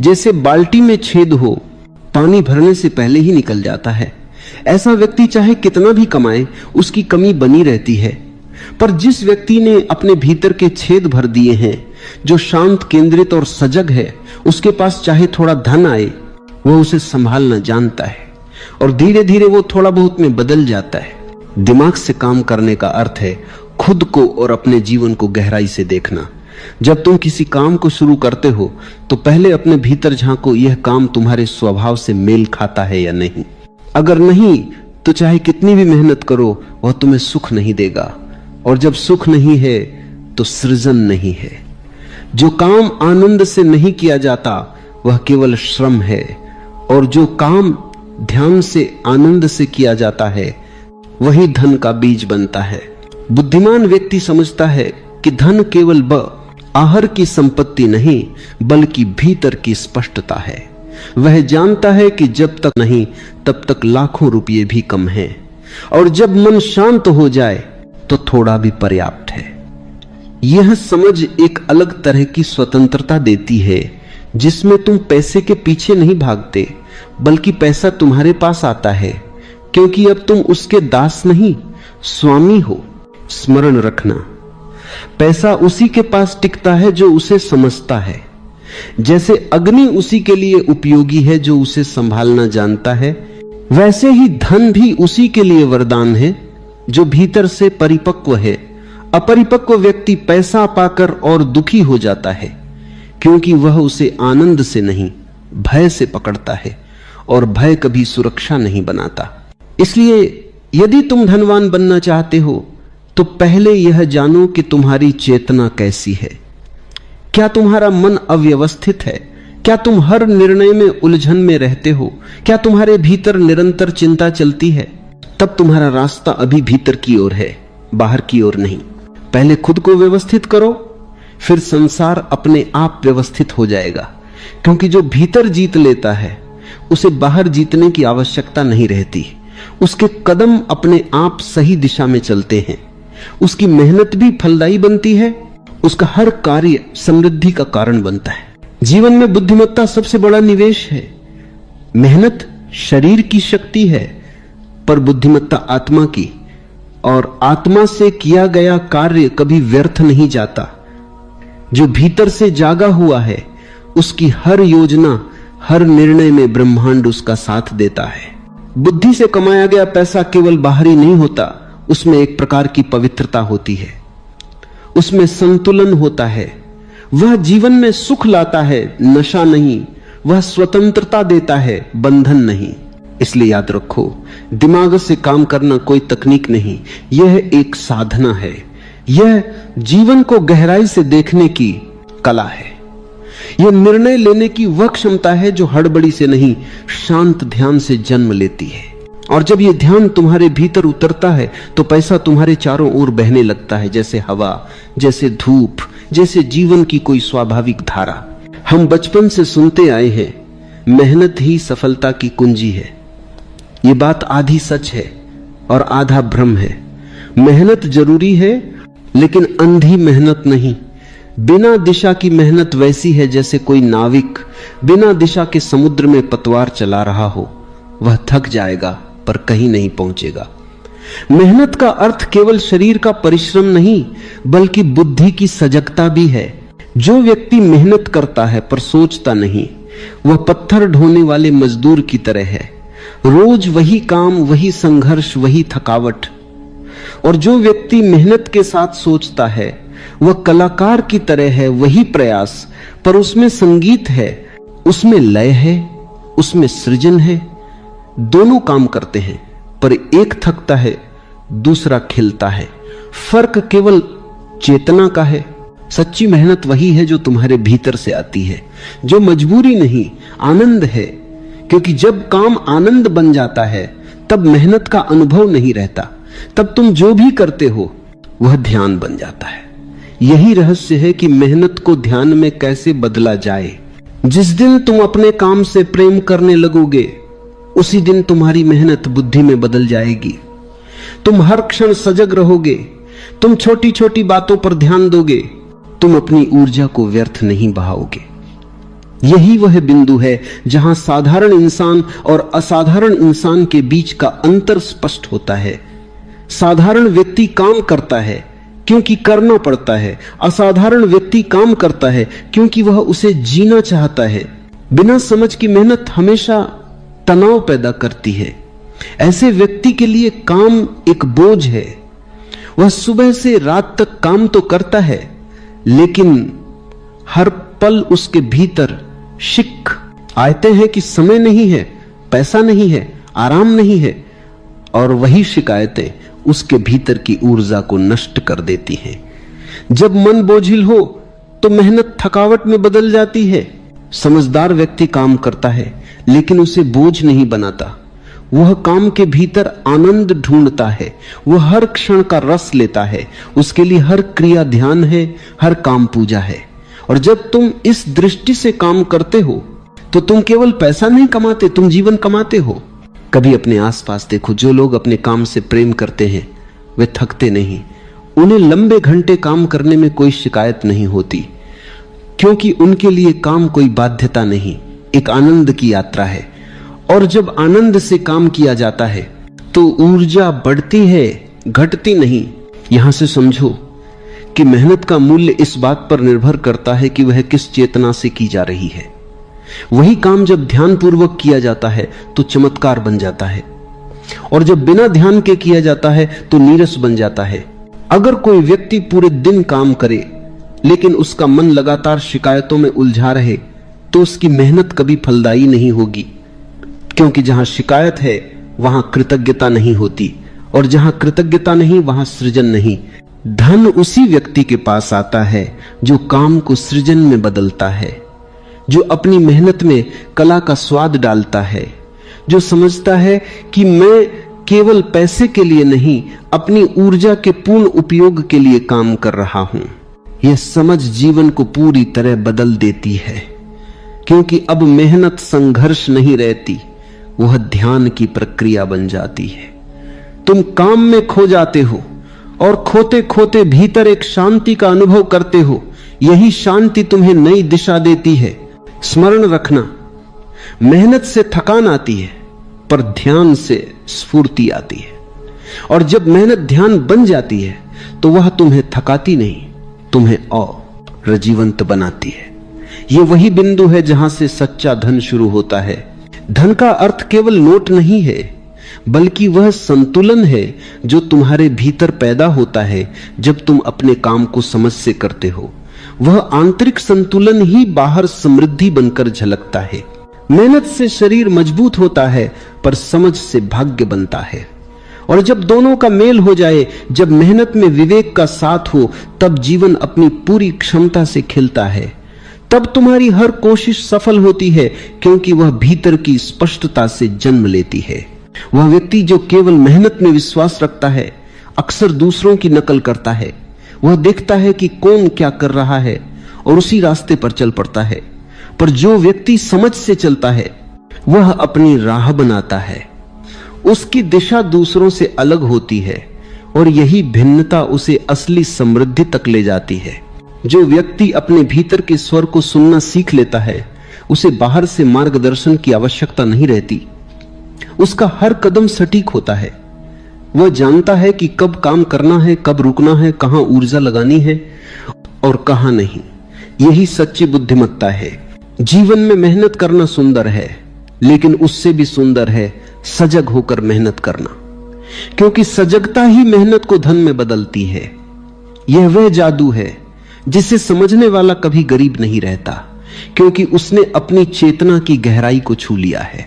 जैसे बाल्टी में छेद हो, पानी भरने से पहले ही निकल जाता है। ऐसा व्यक्ति चाहे कितना भी कमाए, उसकी कमी बनी रहती है। पर जिस व्यक्ति ने अपने भीतर के छेद भर दिए हैं, जो शांत, केंद्रित और सजग है, उसके पास चाहे थोड़ा धन आए, वह उसे संभालना जानता है, और धीरे धीरे वो थोड़ा बहुत में बदल जाता है। दिमाग से काम करने का अर्थ है खुद को और अपने जीवन को गहराई से देखना। जब तुम किसी काम को शुरू करते हो तो पहले अपने भीतर झांको, यह काम तुम्हारे स्वभाव से मेल खाता है या नहीं। अगर नहीं तो चाहे कितनी भी मेहनत करो, वह तुम्हें सुख नहीं देगा, और जब सुख नहीं है तो सृजन नहीं है। जो काम आनंद से नहीं किया जाता वह केवल श्रम है, और जो काम ध्यान से, आनंद से किया जाता है, वही धन का बीज बनता है। बुद्धिमान व्यक्ति समझता है कि धन केवल आहर की संपत्ति नहीं बल्कि भीतर की स्पष्टता है। वह जानता है कि जब तक नहीं तब तक लाखों रुपये भी कम हैं, और जब मन शांत हो जाए तो थोड़ा भी पर्याप्त है। यह समझ एक अलग तरह की स्वतंत्रता देती है, जिसमें तुम पैसे के पीछे नहीं भागते बल्कि पैसा तुम्हारे पास आता है, क्योंकि अब तुम उसके दास नहीं, स्वामी हो। स्मरण रखना, पैसा उसी के पास टिकता है जो उसे समझता है। जैसे अग्नि उसी के लिए उपयोगी है जो उसे संभालना जानता है, वैसे ही धन भी उसी के लिए वरदान है जो भीतर से परिपक्व है। अपरिपक्व व्यक्ति पैसा पाकर और दुखी हो जाता है, क्योंकि वह उसे आनंद से नहीं भय से पकड़ता है, और भय कभी सुरक्षा नहीं बनाता। इसलिए यदि तुम धनवान बनना चाहते हो तो पहले यह जानो कि तुम्हारी चेतना कैसी है। क्या तुम्हारा मन अव्यवस्थित है? क्या तुम हर निर्णय में उलझन में रहते हो? क्या तुम्हारे भीतर निरंतर चिंता चलती है? तब तुम्हारा रास्ता अभी भीतर की ओर है, बाहर की ओर नहीं। पहले खुद को व्यवस्थित करो, फिर संसार अपने आप व्यवस्थित हो जाएगा। क्योंकि जो भीतर जीत लेता है उसे बाहर जीतने की आवश्यकता नहीं रहती। उसके कदम अपने आप सही दिशा में चलते हैं, उसकी मेहनत भी फलदायी बनती है, उसका हर कार्य समृद्धि का कारण बनता है। जीवन में बुद्धिमत्ता सबसे बड़ा निवेश है। मेहनत शरीर की शक्ति है, पर बुद्धिमत्ता आत्मा की, और आत्मा से किया गया कार्य कभी व्यर्थ नहीं जाता। जो भीतर से जागा हुआ है उसकी हर योजना, हर निर्णय में ब्रह्मांड उसका साथ देता है। बुद्धि से कमाया गया पैसा केवल बाहरी नहीं होता, उसमें एक प्रकार की पवित्रता होती है, उसमें संतुलन होता है। वह जीवन में सुख लाता है, नशा नहीं। वह स्वतंत्रता देता है, बंधन नहीं। इसलिए याद रखो, दिमाग से काम करना कोई तकनीक नहीं, यह एक साधना है। यह जीवन को गहराई से देखने की कला है। यह निर्णय लेने की वह क्षमता है जो हड़बड़ी से नहीं, शांत ध्यान से जन्म लेती है। और जब यह ध्यान तुम्हारे भीतर उतरता है तो पैसा तुम्हारे चारों ओर बहने लगता है, जैसे हवा, जैसे धूप, जैसे जीवन की कोई स्वाभाविक धारा। हम बचपन से सुनते आए हैं, मेहनत ही सफलता की कुंजी है। ये बात आधी सच है और आधा भ्रम है। मेहनत जरूरी है, लेकिन अंधी मेहनत नहीं। बिना दिशा की मेहनत वैसी है जैसे कोई नाविक बिना दिशा के समुद्र में पतवार चला रहा हो। वह थक जाएगा पर कहीं नहीं पहुंचेगा। मेहनत का अर्थ केवल शरीर का परिश्रम नहीं, बल्कि बुद्धि की सजगता भी है। जो व्यक्ति मेहनत करता है पर सोचता नहीं, वह पत्थर ढोने वाले मजदूर की तरह है। रोज वही काम, वही संघर्ष, वही थकावट। और जो व्यक्ति मेहनत के साथ सोचता है, वह कलाकार की तरह है। वही प्रयास, पर उसमें संगीत है, उसमें लय है, उसमें सृजन है। दोनों काम करते हैं, पर एक थकता है, दूसरा खिलता है। फर्क केवल चेतना का है। सच्ची मेहनत वही है जो तुम्हारे भीतर से आती है, जो मजबूरी नहीं, आनंद है। क्योंकि जब काम आनंद बन जाता है, तब मेहनत का अनुभव नहीं रहता। तब तुम जो भी करते हो वह ध्यान बन जाता है। यही रहस्य है कि मेहनत को ध्यान में कैसे बदला जाए। जिस दिन तुम अपने काम से प्रेम करने लगोगे, उसी दिन तुम्हारी मेहनत बुद्धि में बदल जाएगी। तुम हर क्षण सजग रहोगे, तुम छोटी छोटी बातों पर ध्यान दोगे, तुम अपनी ऊर्जा को व्यर्थ नहीं बहाओगे। यही वह बिंदु है जहां साधारण इंसान और असाधारण इंसान के बीच का अंतर स्पष्ट होता है। साधारण व्यक्ति काम करता है क्योंकि करना पड़ता है। असाधारण व्यक्ति काम करता है क्योंकि वह उसे जीना चाहता है। बिना समझ की मेहनत हमेशा तनाव पैदा करती है। ऐसे व्यक्ति के लिए काम एक बोझ है। वह सुबह से रात तक काम तो करता है, लेकिन हर पल उसके भीतर शिक आते हैं कि समय नहीं है, पैसा नहीं है, आराम नहीं है। और वही शिकायतें उसके भीतर की ऊर्जा को नष्ट कर देती हैं। जब मन बोझिल हो तो मेहनत थकावट में बदल जाती है। समझदार व्यक्ति काम करता है, लेकिन उसे बोझ नहीं बनाता। वह काम के भीतर आनंद ढूंढता है। वह हर क्षण का रस लेता है। उसके लिए हर क्रिया ध्यान है, हर काम पूजा है। और जब तुम इस दृष्टि से काम करते हो तो तुम केवल पैसा नहीं कमाते, तुम जीवन कमाते हो। कभी अपने आसपास देखो, जो लोग अपने काम से प्रेम करते हैं वे थकते नहीं। उन्हें लंबे घंटे काम करने में कोई शिकायत नहीं होती, क्योंकि उनके लिए काम कोई बाध्यता नहीं, एक आनंद की यात्रा है। और जब आनंद से काम किया जाता है तो ऊर्जा बढ़ती है, घटती नहीं। यहां से समझो कि मेहनत का मूल्य इस बात पर निर्भर करता है कि वह किस चेतना से की जा रही है। वही काम जब ध्यान पूर्वक किया जाता है तो चमत्कार बन जाता है, और जब बिना ध्यान के किया जाता है तो नीरस बन जाता है। अगर कोई व्यक्ति पूरे दिन काम करे लेकिन उसका मन लगातार शिकायतों में उलझा रहे, तो उसकी मेहनत कभी फलदायी नहीं होगी। क्योंकि जहां शिकायत है वहां कृतज्ञता नहीं होती, और जहां कृतज्ञता नहीं वहां सृजन नहीं। धन उसी व्यक्ति के पास आता है जो काम को सृजन में बदलता है, जो अपनी मेहनत में कला का स्वाद डालता है, जो समझता है कि मैं केवल पैसे के लिए नहीं, अपनी ऊर्जा के पूर्ण उपयोग के लिए काम कर रहा हूं। यह समझ जीवन को पूरी तरह बदल देती है, क्योंकि अब मेहनत संघर्ष नहीं रहती, वह ध्यान की प्रक्रिया बन जाती है। तुम काम में खो जाते हो और खोते खोते भीतर एक शांति का अनुभव करते हो। यही शांति तुम्हें नई दिशा देती है। स्मरण रखना, मेहनत से थकान आती है पर ध्यान से स्फूर्ति आती है, और जब मेहनत ध्यान बन जाती है तो वह तुम्हें थकाती नहीं, तुम्हें और जीवंत बनाती है। यह वही बिंदु है जहां से सच्चा धन शुरू होता है। धन का अर्थ केवल नोट नहीं है, बल्कि वह संतुलन है जो तुम्हारे भीतर पैदा होता है जब तुम अपने काम को समझ से करते हो। वह आंतरिक संतुलन ही बाहर समृद्धि बनकर झलकता है। मेहनत से शरीर मजबूत होता है पर समझ से भाग्य बनता है। और जब दोनों का मेल हो जाए, जब मेहनत में विवेक का साथ हो, तब जीवन अपनी पूरी क्षमता से खिलता है। तब तुम्हारी हर कोशिश सफल होती है, क्योंकि वह भीतर की स्पष्टता से जन्म लेती है। वह व्यक्ति जो केवल मेहनत में विश्वास रखता है अक्सर दूसरों की नकल करता है। वह देखता है कि कौन क्या कर रहा है और उसी रास्ते पर चल पड़ता है। पर जो व्यक्ति समझ से चलता है वह अपनी राह बनाता है। उसकी दिशा दूसरों से अलग होती है और यही भिन्नता उसे असली समृद्धि तक ले जाती है। जो व्यक्ति अपने भीतर के स्वर को सुनना सीख लेता है, उसे बाहर से मार्गदर्शन की आवश्यकता नहीं रहती। उसका हर कदम सटीक होता है। वह जानता है कि कब काम करना है, कब रुकना है, कहां ऊर्जा लगानी है और कहां नहीं। यही सच्ची बुद्धिमत्ता है। जीवन में मेहनत करना सुंदर है, लेकिन उससे भी सुंदर है सजग होकर मेहनत करना, क्योंकि सजगता ही मेहनत को धन में बदलती है। यह वह जादू है जिसे समझने वाला कभी गरीब नहीं रहता, क्योंकि उसने अपनी चेतना की गहराई को छू लिया है।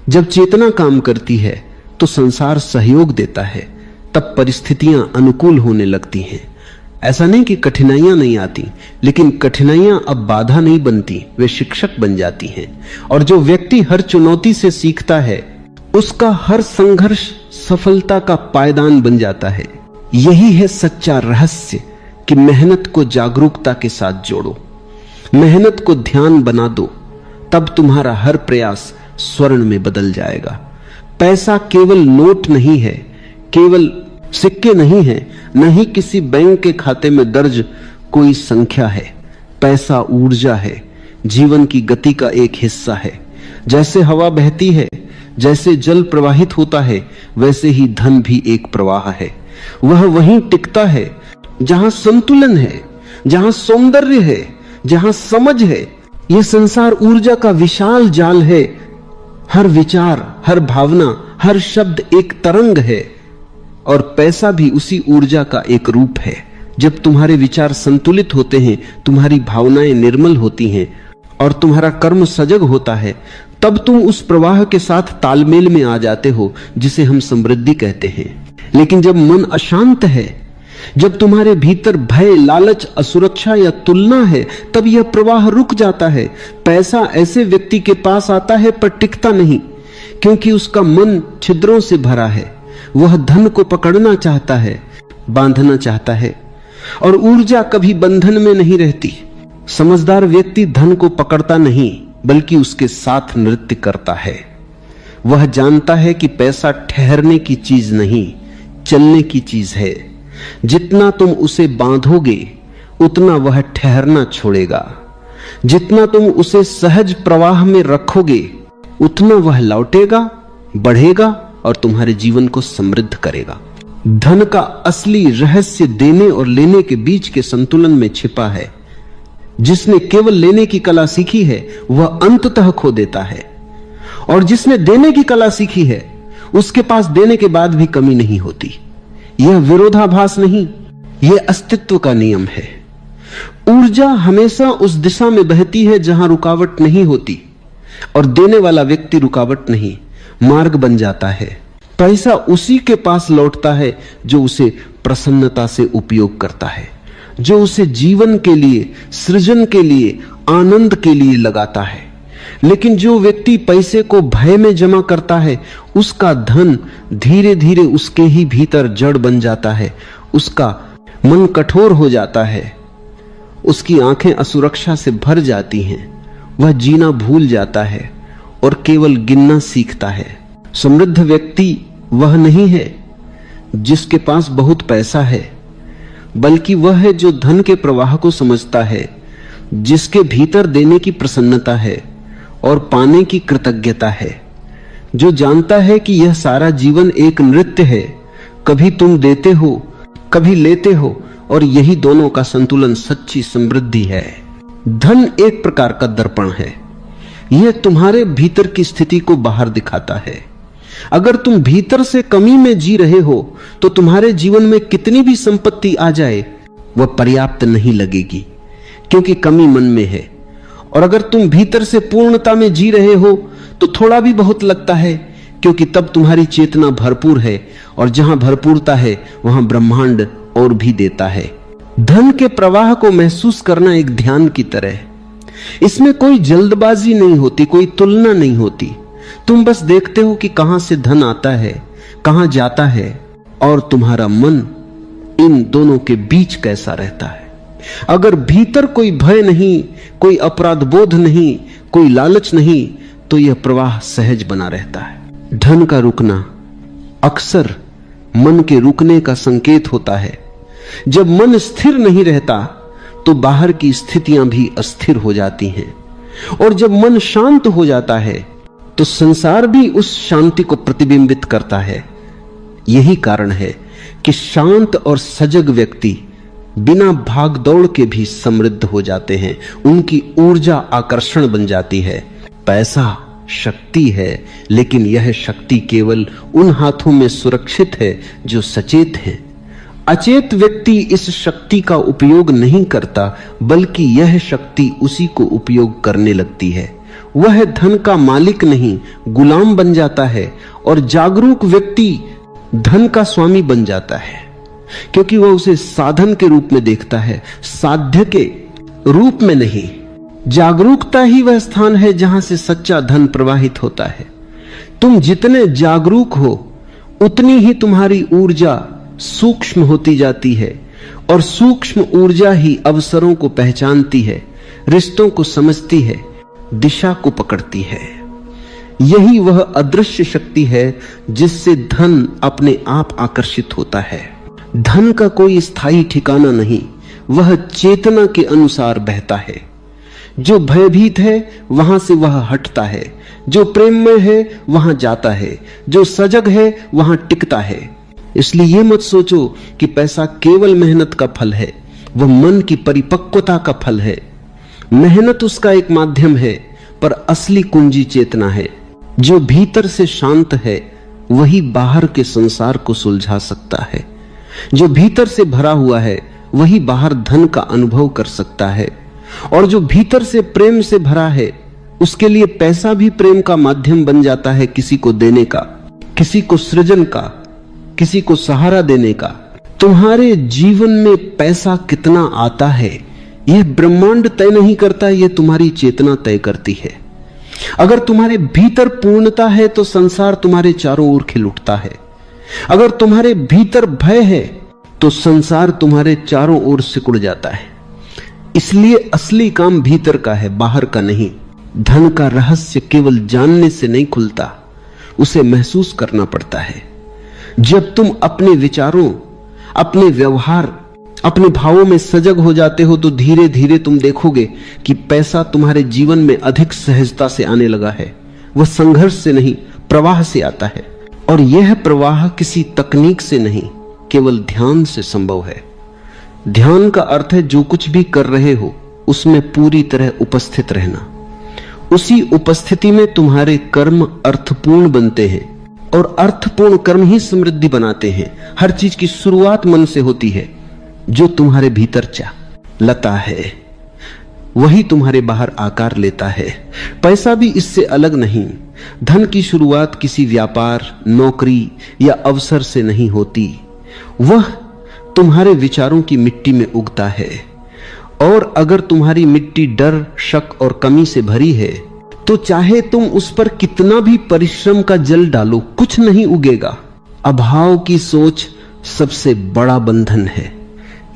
जब चेतना काम करती है तो संसार सहयोग देता है, तब परिस्थितियां अनुकूल होने लगती हैं। ऐसा नहीं कि कठिनाइयां नहीं आती, लेकिन कठिनाइयां अब बाधा नहीं बनती, वे शिक्षक बन जाती हैं। और जो व्यक्ति हर चुनौती से सीखता है, उसका हर संघर्ष सफलता का पायदान बन जाता है। यही है सच्चा रहस्य कि मेहनत को जागरूकता के साथ जोड़ो, मेहनत को ध्यान बना दो, तब तुम्हारा हर प्रयास स्वर्ण में बदल जाएगा। पैसा केवल नोट नहीं है, केवल सिक्के नहीं है, न ही किसी बैंक के खाते में दर्ज कोई संख्या है। पैसा ऊर्जा है, जीवन की गति का एक हिस्सा है। जैसे हवा बहती है, जैसे जल प्रवाहित होता है, वैसे ही धन भी एक प्रवाह है। वह वहीं टिकता है जहां संतुलन है, जहां सौंदर्य है, जहां समझ है। यह संसार ऊर्जा का विशाल जाल है। हर विचार, हर भावना, हर शब्द एक तरंग है, और पैसा भी उसी ऊर्जा का एक रूप है। जब तुम्हारे विचार संतुलित होते हैं, तुम्हारी भावनाएं निर्मल होती हैं और तुम्हारा कर्म सजग होता है, तब तुम उस प्रवाह के साथ तालमेल में आ जाते हो जिसे हम समृद्धि कहते हैं। लेकिन जब मन अशांत है, जब तुम्हारे भीतर भय, लालच, असुरक्षा या तुलना है, तब यह प्रवाह रुक जाता है। पैसा ऐसे व्यक्ति के पास आता है पर टिकता नहीं, क्योंकि उसका मन छिद्रों से भरा है। वह धन को पकड़ना चाहता है, बांधना चाहता है, और ऊर्जा कभी बंधन में नहीं रहती। समझदार व्यक्ति धन को पकड़ता नहीं, बल्कि उसके साथ नृत्य करता है। वह जानता है कि पैसा ठहरने की चीज नहीं, चलने की चीज है। जितना तुम उसे बांधोगे, उतना वह ठहरना छोड़ेगा। जितना तुम उसे सहज प्रवाह में रखोगे, उतना वह लौटेगा, बढ़ेगा और तुम्हारे जीवन को समृद्ध करेगा। धन का असली रहस्य देने और लेने के बीच के संतुलन में छिपा है। जिसने केवल लेने की कला सीखी है, वह अंततः खो देता है, और जिसने देने की कला सीखी है, उसके पास देने के बाद भी कमी नहीं होती। यह विरोधाभास नहीं, यह अस्तित्व का नियम है। ऊर्जा हमेशा उस दिशा में बहती है जहां रुकावट नहीं होती, और देने वाला व्यक्ति रुकावट नहीं, मार्ग बन जाता है। पैसा उसी के पास लौटता है जो उसे प्रसन्नता से उपयोग करता है, जो उसे जीवन के लिए, सृजन के लिए, आनंद के लिए लगाता है। लेकिन जो व्यक्ति पैसे को भय में जमा करता है, उसका धन धीरे धीरे उसके ही भीतर जड़ बन जाता है, उसका मन कठोर हो जाता है, उसकी आंखें असुरक्षा से भर जाती हैं, वह जीना भूल जाता है और केवल गिनना सीखता है। समृद्ध व्यक्ति वह नहीं है जिसके पास बहुत पैसा है, बल्कि वह है जो धन के प्रवाह को समझता है, जिसके भीतर देने की प्रसन्नता है और पाने की कृतज्ञता है, जो जानता है कि यह सारा जीवन एक नृत्य है, कभी तुम देते हो, कभी लेते हो, और यही दोनों का संतुलन सच्ची समृद्धि है। धन एक प्रकार का दर्पण है, यह तुम्हारे भीतर की स्थिति को बाहर दिखाता है। अगर तुम भीतर से कमी में जी रहे हो तो तुम्हारे जीवन में कितनी भी संपत्ति आ जाए वह पर्याप्त नहीं लगेगी, क्योंकि कमी मन में है। और अगर तुम भीतर से पूर्णता में जी रहे हो तो थोड़ा भी बहुत लगता है, क्योंकि तब तुम्हारी चेतना भरपूर है, और जहां भरपूरता है वहां ब्रह्मांड और भी देता है। धन के प्रवाह को महसूस करना एक ध्यान की तरह है। इसमें कोई जल्दबाजी नहीं होती, कोई तुलना नहीं होती। तुम बस देखते हो कि कहां से धन आता है, कहां जाता है, और तुम्हारा मन इन दोनों के बीच कैसा रहता है। अगर भीतर कोई भय नहीं, कोई अपराध बोध नहीं, कोई लालच नहीं, तो यह प्रवाह सहज बना रहता है। धन का रुकना अक्सर मन के रुकने का संकेत होता है। जब मन स्थिर नहीं रहता तो बाहर की स्थितियां भी अस्थिर हो जाती हैं, और जब मन शांत हो जाता है तो संसार भी उस शांति को प्रतिबिंबित करता है। यही कारण है कि शांत और सजग व्यक्ति बिना भाग दौड़ के भी समृद्ध हो जाते हैं, उनकी ऊर्जा आकर्षण बन जाती है। पैसा शक्ति है, लेकिन यह शक्ति केवल उन हाथों में सुरक्षित है जो सचेत हैं। अचेत व्यक्ति इस शक्ति का उपयोग नहीं करता, बल्कि यह शक्ति उसी को उपयोग करने लगती है। वह धन का मालिक नहीं, गुलाम बन जाता है, और जागरूक व्यक्ति धन का स्वामी बन जाता है, क्योंकि वह उसे साधन के रूप में देखता है, साध्य के रूप में नहीं। जागरूकता ही वह स्थान है जहां से सच्चा धन प्रवाहित होता है। तुम जितने जागरूक हो उतनी ही तुम्हारी ऊर्जा सूक्ष्म होती जाती है, और सूक्ष्म ऊर्जा ही अवसरों को पहचानती है, रिश्तों को समझती है, दिशा को पकड़ती है। यही वह अदृश्य शक्ति है जिससे धन अपने आप आकर्षित होता है। धन का कोई स्थायी ठिकाना नहीं, वह चेतना के अनुसार बहता है। जो भयभीत है वहां से वह हटता है, जो प्रेममय है वहां जाता है, जो सजग है वहां टिकता है। इसलिए यह मत सोचो कि पैसा केवल मेहनत का फल है, वह मन की परिपक्वता का फल है। मेहनत उसका एक माध्यम है, पर असली कुंजी चेतना है। जो भीतर से शांत है वही बाहर के संसार को सुलझा सकता है। जो भीतर से भरा हुआ है वही बाहर धन का अनुभव कर सकता है, और जो भीतर से प्रेम से भरा है उसके लिए पैसा भी प्रेम का माध्यम बन जाता है, किसी को देने का, किसी को सृजन का, किसी को सहारा देने का। तुम्हारे जीवन में पैसा कितना आता है यह ब्रह्मांड तय नहीं करता, यह तुम्हारी चेतना तय करती है। अगर तुम्हारे भीतर पूर्णता है तो संसार तुम्हारे चारों ओर खिल उठता है। अगर तुम्हारे भीतर भय है तो संसार तुम्हारे चारों ओर सिकुड़ जाता है। इसलिए असली काम भीतर का है, बाहर का नहीं। धन का रहस्य केवल जानने से नहीं खुलता, उसे महसूस करना पड़ता है। जब तुम अपने विचारों, अपने व्यवहार, अपने भावों में सजग हो जाते हो तो धीरे धीरे तुम देखोगे कि पैसा तुम्हारे जीवन में अधिक सहजता से आने लगा है। वह संघर्ष से नहीं, प्रवाह से आता है, और यह प्रवाह किसी तकनीक से नहीं, केवल ध्यान से संभव है। ध्यान का अर्थ है जो कुछ भी कर रहे हो उसमें पूरी तरह उपस्थित रहना। उसी उपस्थिति में तुम्हारे कर्म अर्थपूर्ण बनते हैं, और अर्थपूर्ण कर्म ही समृद्धि बनाते हैं। हर चीज की शुरुआत मन से होती है। जो तुम्हारे भीतर लता है वही तुम्हारे बाहर आकार लेता है। पैसा भी इससे अलग नहीं। धन की शुरुआत किसी व्यापार, नौकरी या अवसर से नहीं होती। वह तुम्हारे विचारों की मिट्टी में उगता है, और अगर तुम्हारी मिट्टी डर, शक और कमी से भरी है तो चाहे तुम उस पर कितना भी परिश्रम का जल डालो, कुछ नहीं उगेगा। अभाव की सोच सबसे बड़ा बंधन है।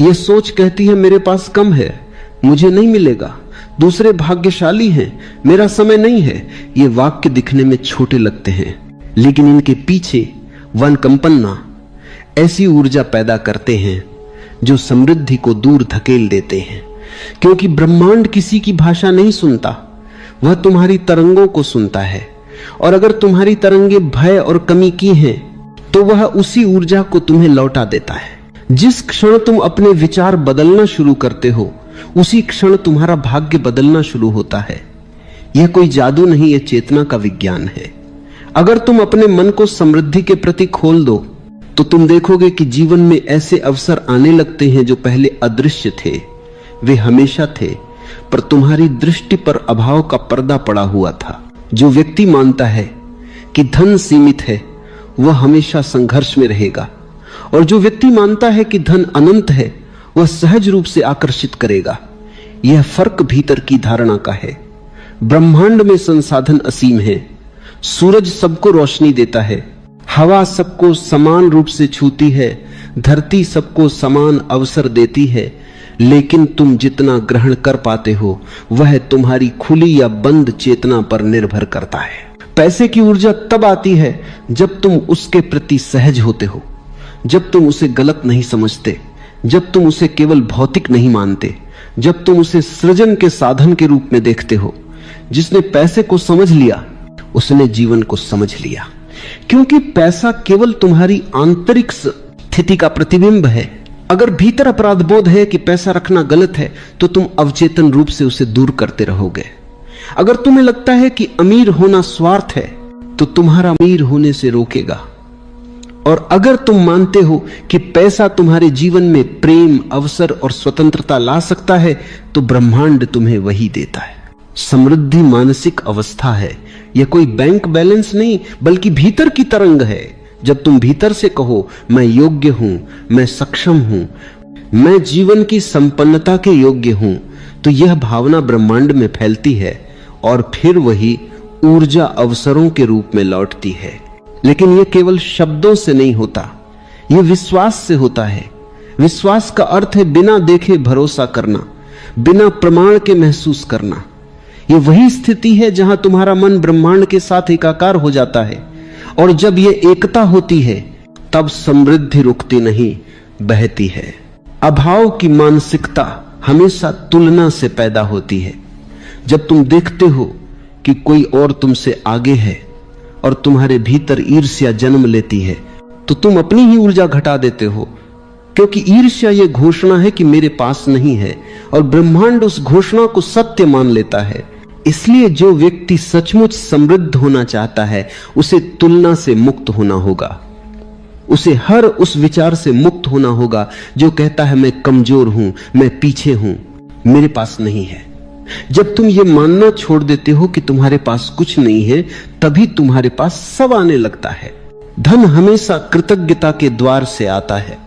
यह सोच कहती है मेरे पास कम है, मुझे नहीं मिलेगा, दूसरे भाग्यशाली हैं, मेरा समय नहीं है। ये वाक्य दिखने में छोटे लगते हैं, लेकिन इनके पीछे वनकंपन्ना ऐसी ऊर्जा पैदा करते हैं जो समृद्धि को दूर धकेल देते हैं। क्योंकि ब्रह्मांड किसी की भाषा नहीं सुनता, वह तुम्हारी तरंगों को सुनता है। और अगर तुम्हारी तरंगे भय और कमी की हैं, तो वह उसी ऊर्जा को तुम्हें लौटा देता है। जिस क्षण तुम अपने विचार बदलना शुरू करते हो, उसी क्षण तुम्हारा भाग्य बदलना शुरू होता है। यह कोई जादू नहीं, यह चेतना का विज्ञान है। अगर तुम अपने मन को समृद्धि के प्रति खोल दो, तो तुम देखोगे कि जीवन में ऐसे अवसर आने लगते हैं जो पहले अदृश्य थे। वे हमेशा थे, पर तुम्हारी दृष्टि पर अभाव का पर्दा पड़ा हुआ था। जो व्यक्ति मानता है कि धन सीमित है, वह हमेशा संघर्ष में रहेगा, और जो व्यक्ति मानता है कि धन अनंत है, वह सहज रूप से आकर्षित करेगा। यह फर्क भीतर की धारणा का है। ब्रह्मांड में संसाधन असीम है। सूरज सबको रोशनी देता है, हवा सबको समान रूप से छूती है, धरती सबको समान अवसर देती है, लेकिन तुम जितना ग्रहण कर पाते हो वह तुम्हारी खुली या बंद चेतना पर निर्भर करता है। पैसे की ऊर्जा तब आती है जब तुम उसके प्रति सहज होते हो, जब तुम उसे गलत नहीं समझते, जब तुम उसे केवल भौतिक नहीं मानते, जब तुम उसे सृजन के साधन के रूप में देखते हो। जिसने पैसे को समझ लिया, उसने जीवन को समझ लिया। क्योंकि पैसा केवल तुम्हारी आंतरिक स्थिति का प्रतिबिंब है। अगर भीतर अपराध बोध है कि पैसा रखना गलत है, तो तुम अवचेतन रूप से उसे दूर करते रहोगे। अगर तुम्हें लगता है कि अमीर होना स्वार्थ है, तो तुम्हारा अमीर होने से रोकेगा। और अगर तुम मानते हो कि पैसा तुम्हारे जीवन में प्रेम, अवसर और स्वतंत्रता ला सकता है, तो ब्रह्मांड तुम्हें वही देता है। समृद्धि मानसिक अवस्था है। यह कोई बैंक बैलेंस नहीं, बल्कि भीतर की तरंग है। जब तुम भीतर से कहो मैं योग्य हूं, मैं सक्षम हूं, मैं जीवन की संपन्नता के योग्य हूं, तो यह भावना ब्रह्मांड में फैलती है, और फिर वही ऊर्जा अवसरों के रूप में लौटती है। लेकिन यह केवल शब्दों से नहीं होता, यह विश्वास से होता है। विश्वास का अर्थ है बिना देखे भरोसा करना, बिना प्रमाण के महसूस करना। यह वही स्थिति है जहां तुम्हारा मन ब्रह्मांड के साथ एकाकार हो जाता है, और जब यह एकता होती है, तब समृद्धि रुकती नहीं, बहती है। अभाव की मानसिकता हमेशा तुलना से पैदा होती है। जब तुम देखते हो कि कोई और तुमसे आगे है और तुम्हारे भीतर ईर्ष्या जन्म लेती है, तो तुम अपनी ही ऊर्जा घटा देते हो। क्योंकि ईर्ष्या यह घोषणा है कि मेरे पास नहीं है, और ब्रह्मांड उस घोषणा को सत्य मान लेता है। इसलिए जो व्यक्ति सचमुच समृद्ध होना चाहता है, उसे तुलना से मुक्त होना होगा। उसे हर उस विचार से मुक्त होना होगा जो कहता है मैं कमजोर हूं, मैं पीछे हूं, मेरे पास नहीं है। जब तुम ये मानना छोड़ देते हो कि तुम्हारे पास कुछ नहीं है, तभी तुम्हारे पास सब आने लगता है। धन हमेशा कृतज्ञता के द्वार से आता है।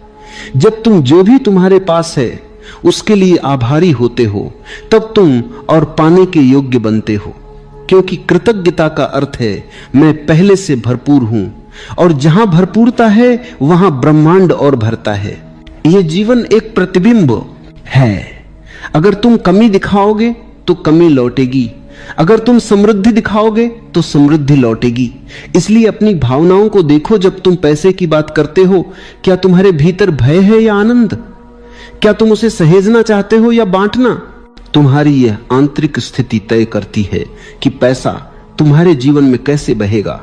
जब तुम जो भी तुम्हारे पास है उसके लिए आभारी होते हो, तब तुम और पाने के योग्य बनते हो। क्योंकि कृतज्ञता का अर्थ है मैं पहले से भरपूर हूं, और जहां भरपूरता है वहां ब्रह्मांड और भरता है। यह जीवन एक प्रतिबिंब है। अगर तुम कमी दिखाओगे तो कमी लौटेगी, अगर तुम समृद्धि दिखाओगे तो समृद्धि लौटेगी। इसलिए अपनी भावनाओं को देखो। जब तुम पैसे की बात करते हो, क्या तुम्हारे भीतर भय है या आनंद? क्या तुम उसे सहेजना चाहते हो या बांटना? तुम्हारी यह आंतरिक स्थिति तय करती है कि पैसा तुम्हारे जीवन में कैसे बहेगा।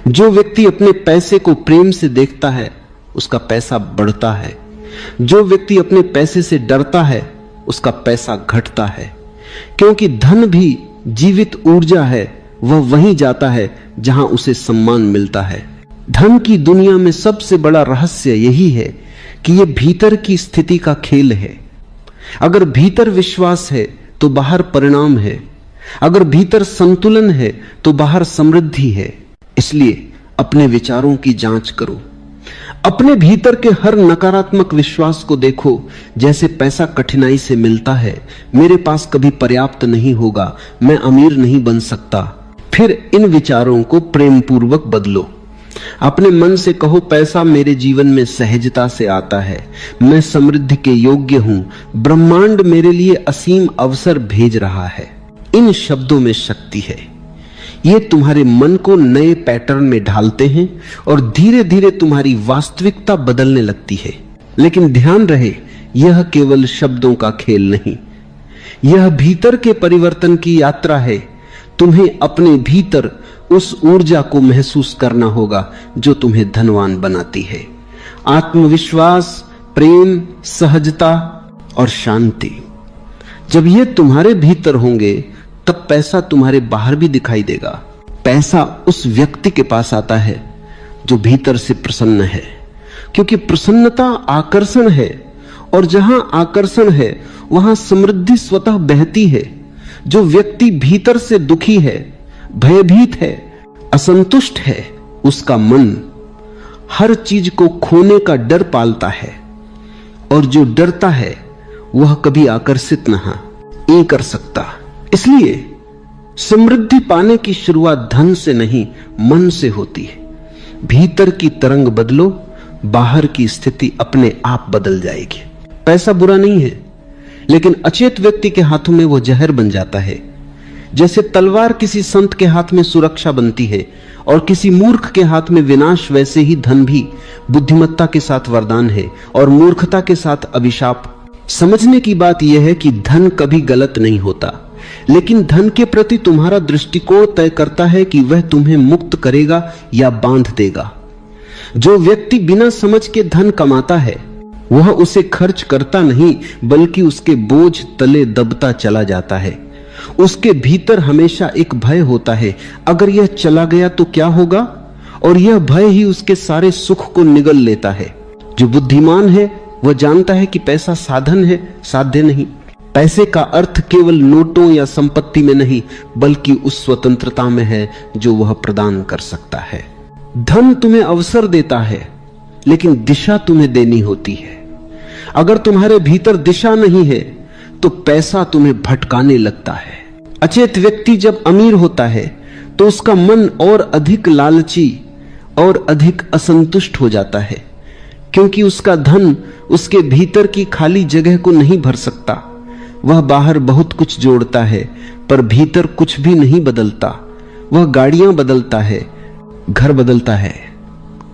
जो व्यक्ति अपने पैसे को प्रेम से देखता है, उसका पैसा बढ़ता है। जो व्यक्ति अपने पैसे से डरता है, उसका पैसा घटता है। क्योंकि धन भी जीवित ऊर्जा है, वह वहीं जाता है जहां उसे सम्मान मिलता है। धन की दुनिया में सबसे बड़ा रहस्य यही है कि यह भीतर की स्थिति का खेल है। अगर भीतर विश्वास है तो बाहर परिणाम है। अगर भीतर संतुलन है तो बाहर समृद्धि है। इसलिए अपने विचारों की जांच करो। अपने भीतर के हर नकारात्मक विश्वास को देखो। जैसे पैसा कठिनाई से मिलता है, मेरे पास कभी पर्याप्त नहीं होगा, मैं अमीर नहीं बन सकता। फिर इन विचारों को प्रेम पूर्वक बदलो। अपने मन से कहो, पैसा मेरे जीवन में सहजता से आता है, मैं समृद्धि के योग्य हूं, ब्रह्मांड मेरे लिए असीम अवसर भेज रहा है। इन शब्दों में शक्ति है। ये तुम्हारे मन को नए पैटर्न में ढालते हैं और धीरे धीरे तुम्हारी वास्तविकता बदलने लगती है। लेकिन ध्यान रहे, यह केवल शब्दों का खेल नहीं, यह भीतर के परिवर्तन की यात्रा है। तुम्हें अपने भीतर उस ऊर्जा को महसूस करना होगा जो तुम्हें धनवान बनाती है। आत्मविश्वास, प्रेम, सहजता और शांति। जब ये तुम्हारे भीतर होंगे तब पैसा तुम्हारे बाहर भी दिखाई देगा। पैसा उस व्यक्ति के पास आता है जो भीतर से प्रसन्न है, क्योंकि प्रसन्नता आकर्षण है, और जहां आकर्षण है वहां समृद्धि स्वतः बहती है। जो व्यक्ति भीतर से दुखी है, भयभीत है, असंतुष्ट है, उसका मन हर चीज को खोने का डर पालता है, और जो डरता है वह कभी आकर्षित नहीं कर सकता। इसलिए समृद्धि पाने की शुरुआत धन से नहीं, मन से होती है। भीतर की तरंग बदलो, बाहर की स्थिति अपने आप बदल जाएगी। पैसा बुरा नहीं है, लेकिन अचेत व्यक्ति के हाथों में वो जहर बन जाता है। जैसे तलवार किसी संत के हाथ में सुरक्षा बनती है और किसी मूर्ख के हाथ में विनाश, वैसे ही धन भी बुद्धिमत्ता के साथ वरदान है और मूर्खता के साथ अभिशाप। समझने की बात यह है कि धन कभी गलत नहीं होता, लेकिन धन के प्रति तुम्हारा दृष्टिकोण तय करता है कि वह तुम्हें मुक्त करेगा या बांध देगा। जो व्यक्ति बिना समझ के धन कमाता है वह उसे खर्च करता नहीं, बल्कि उसके बोझ तले दबता चला जाता है। उसके भीतर हमेशा एक भय होता है, अगर यह चला गया तो क्या होगा, और यह भय ही उसके सारे सुख को निगल लेता है। जो बुद्धिमान है वह जानता है कि पैसा साधन है, साध्य नहीं। पैसे का अर्थ केवल नोटों या संपत्ति में नहीं, बल्कि उस स्वतंत्रता में है जो वह प्रदान कर सकता है। धन तुम्हें अवसर देता है, लेकिन दिशा तुम्हें देनी होती है। अगर तुम्हारे भीतर दिशा नहीं है तो पैसा तुम्हें भटकाने लगता है। अचेत व्यक्ति जब अमीर होता है तो उसका मन और अधिक लालची और अधिक असंतुष्ट हो जाता है, क्योंकि उसका धन उसके भीतर की खाली जगह को नहीं भर सकता। वह बाहर बहुत कुछ जोड़ता है पर भीतर कुछ भी नहीं बदलता। वह गाड़ियां बदलता है, घर बदलता है,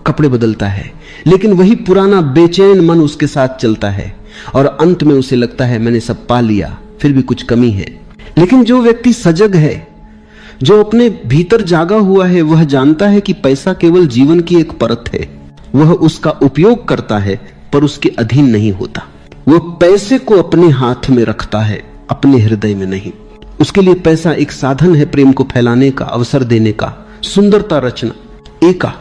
कपड़े बदलता है, लेकिन वही पुराना बेचैन मन उसके साथ चलता है और अंत में उसे लगता है मैंने सब पा लिया, फिर भी कुछ कमी है। लेकिन जो व्यक्ति सजग है, जो अपने भीतर जागा हुआ है, वह जानता है कि पैसा केवल जीवन की एक परत है। वह उसका उपयोग करता है पर उसके अधीन नहीं होता। वह पैसे को अपने हाथ में रखता है, अपने हृदय में नहीं। उसके लिए पैसा एक साधन है प्रेम को फैलाने का, अवसर देने का, सुंदरता रचना। एका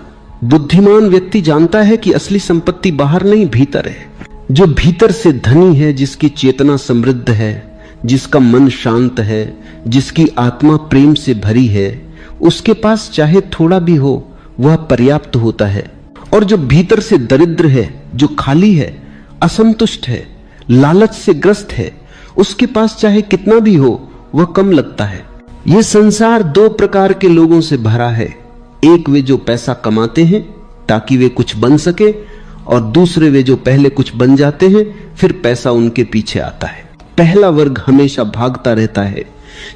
बुद्धिमान व्यक्ति जानता है कि असली संपत्ति बाहर नहीं भीतर है। जो भीतर से धनी है, जिसकी चेतना समृद्ध है, जिसका मन शांत है, जिसकी आत्मा प्रेम से भरी है, उसके पास चाहे थोड़ा भी हो वह पर्याप्त होता है। और जो भीतर से दरिद्र है, जो खाली है, असंतुष्ट है, लालच से ग्रस्त है, उसके पास चाहे कितना भी हो वह कम लगता है। यह संसार दो प्रकार के लोगों से भरा है। एक वे जो पैसा कमाते हैं ताकि वे कुछ बन सके, और दूसरे वे जो पहले कुछ बन जाते हैं फिर पैसा उनके पीछे आता है। पहला वर्ग हमेशा भागता रहता है